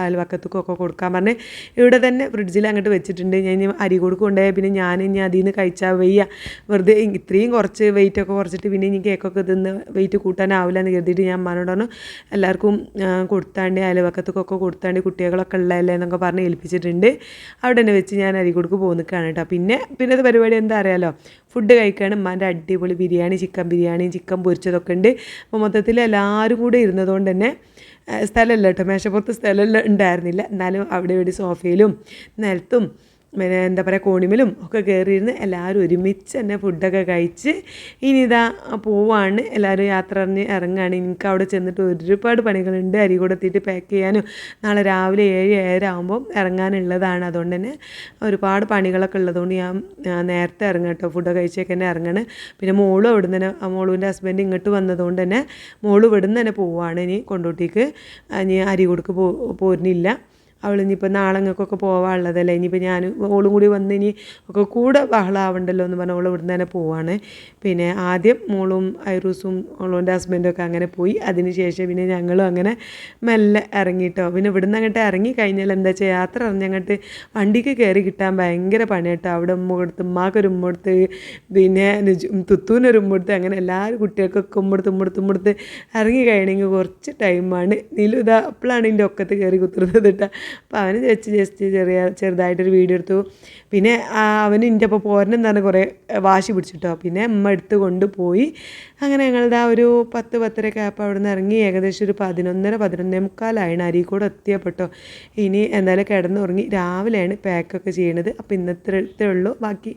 Speaker 1: അയൽവക്കത്തേക്കൊക്കെ കൊടുക്കാൻ പറഞ്ഞ് ഇവിടെ തന്നെ ഫ്രിഡ്ജിൽ അങ്ങോട്ട് വെച്ചിട്ടുണ്ട്. ഞാൻ അരി കൊടുക്കുകൊണ്ടേ പിന്നെ ഞാൻ ഇനി അതിൽ നിന്ന് കഴിച്ചാൽ വയ്യ, വെറുതെ ഇത്രയും കുറച്ച് വെയിറ്റൊക്കെ കുറച്ചിട്ട് പിന്നെ ഇനി കേക്കൊക്കെ തിന്ന് വെയിറ്റ് കൂട്ടാനാവില്ല എന്ന് കരുതിയിട്ട് ഞാൻ അമ്മനോട് പറഞ്ഞു എല്ലാവർക്കും കൊടുത്താണ്ട് അയൽവക്കത്തേക്കൊക്കെ കൊടുത്താണ്ട് കുട്ടികളൊക്കെ ഉള്ളതല്ലേ എന്നൊക്കെ പറഞ്ഞ് ഏൽപ്പിച്ചിട്ടുണ്ട്. അവിടെ തന്നെ വെച്ച് ഞാൻ അരി കൊടുക്ക് പോന്നിക്കാണ് കേട്ടോ. പിന്നെ അത് പരിപാടി എന്താ അറിയാലോ, ഫുഡ് കഴിക്കുകയാണ്. ഉമ്മാൻ്റെ അടിപൊളി ബിരിയാണി, ചിക്കൻ ബിരിയാണിയും ചിക്കൻ പൊരിച്ചതൊക്കെ ഉണ്ട്. അപ്പോൾ മൊത്തത്തിൽ എല്ലാവരും കൂടെ ഇരുന്നതുകൊണ്ട് തന്നെ സ്ഥലമല്ല കേട്ടോ, മേശപ്പുറത്ത് സ്ഥലം ഉണ്ടായിരുന്നില്ല. എന്നാലും അവിടെ ഇവിടെ സോഫയിലും നിലത്തും പിന്നെ എന്താ പറയുക കോണിമലും ഒക്കെ കയറിയിരുന്ന് എല്ലാവരും ഒരുമിച്ച് തന്നെ ഫുഡൊക്കെ കഴിച്ച് ഇനി ഇതാ പോവാണ്. എല്ലാവരും യാത്ര ഇറങ്ങുകയാണ്. എനിക്ക് അവിടെ ചെന്നിട്ട് ഒരുപാട് പണികളുണ്ട്. അരി കൊടുത്തിട്ട് പാക്ക് ചെയ്യാനും നാളെ രാവിലെ 7 ആകുമ്പോൾ ഇറങ്ങാനുള്ളതാണ്. അതുകൊണ്ട് തന്നെ ഒരുപാട് പണികളൊക്കെ ഉള്ളതുകൊണ്ട് ഞാൻ നേരത്തെ ഇറങ്ങാം കേട്ടോ. ഫുഡൊക്കെ കഴിച്ചേക്ക് തന്നെ ഇറങ്ങാണ്. പിന്നെ മോളും അവിടെ നിന്ന് തന്നെ മോളുവിൻ്റെ ഹസ്ബൻഡ് ഇങ്ങോട്ട് വന്നതുകൊണ്ട് തന്നെ മോള് ഇവിടെ നിന്ന് തന്നെ പോവുകയാണ്. ഇനി കൊണ്ടോട്ടിക്ക് ഇനി അരി കൊടുക്ക് പോരുന്നില്ല. അവൾ ഇനിയിപ്പോൾ നാളങ്ങൾക്കൊക്കെ പോകാനുള്ളതല്ലേ. ഇനിയിപ്പോൾ ഞാൻ ഓളും കൂടി വന്ന് ഇനി ഒക്കെ കൂടെ ബഹളമാവണ്ടല്ലോ എന്ന് പറഞ്ഞാൽ ഓൾ ഇവിടുന്ന് തന്നെ പോവാണ്. പിന്നെ ആദ്യം മോളും ഐറൂസും ഓളുൻ്റെ ഹസ്ബൻഡും ഒക്കെ അങ്ങനെ പോയി. അതിന് ശേഷം പിന്നെ ഞങ്ങളും അങ്ങനെ മെല്ലെ ഇറങ്ങിയിട്ടോ. പിന്നെ ഇവിടുന്ന് അങ്ങോട്ട് ഇറങ്ങി കഴിഞ്ഞാൽ എന്താ വെച്ചാൽ യാത്ര അറിഞ്ഞങ്ങോട്ട് വണ്ടിക്ക് കയറി കിട്ടാൻ ഭയങ്കര പണി കേട്ടോ. അവിടെ ഉമ്മ കൊടുത്ത് ഉമ്മാക്കൊരു ഉമ്മ കൊടുത്ത് പിന്നെ തുത്തൂനൊരു ഉമ്മ കൊടുത്ത് അങ്ങനെ എല്ലാവരും കുട്ടികൾക്കൊക്കെ ഉമ്മടുത്ത് ഇറങ്ങി കഴിയണമെങ്കിൽ കുറച്ച് ടൈമാണ്. നീലു ഇതാ അപ്പോഴാണ് ഇതിൻ്റെ ഒക്കത്ത് കയറി കുത്തുന്നത് കേട്ടോ. അപ്പോൾ അവന് ജസ്റ്റ് ചെറുതായിട്ടൊരു വീഡിയോ എടുത്തു. പിന്നെ അവന് എൻ്റെ അപ്പോൾ പോരനെന്ന് പറഞ്ഞാൽ കുറേ വാശി പിടിച്ചിട്ടോ. പിന്നെ അമ്മ എടുത്ത് കൊണ്ടുപോയി. അങ്ങനെ ഞങ്ങളുടെ ആ ഒരു 10-10:30 ആയപ്പോൾ അവിടെ നിന്ന് ഇറങ്ങി ഏകദേശം ഒരു 11:30-11:45 അരീക്കോട് എത്തിയപ്പെട്ടോ. ഇനി എന്തായാലും കിടന്നുറങ്ങി രാവിലെയാണ് പാക്കൊക്കെ ചെയ്യണത്. അപ്പോൾ ഇന്നത്തെ ഉള്ളൂ. ബാക്കി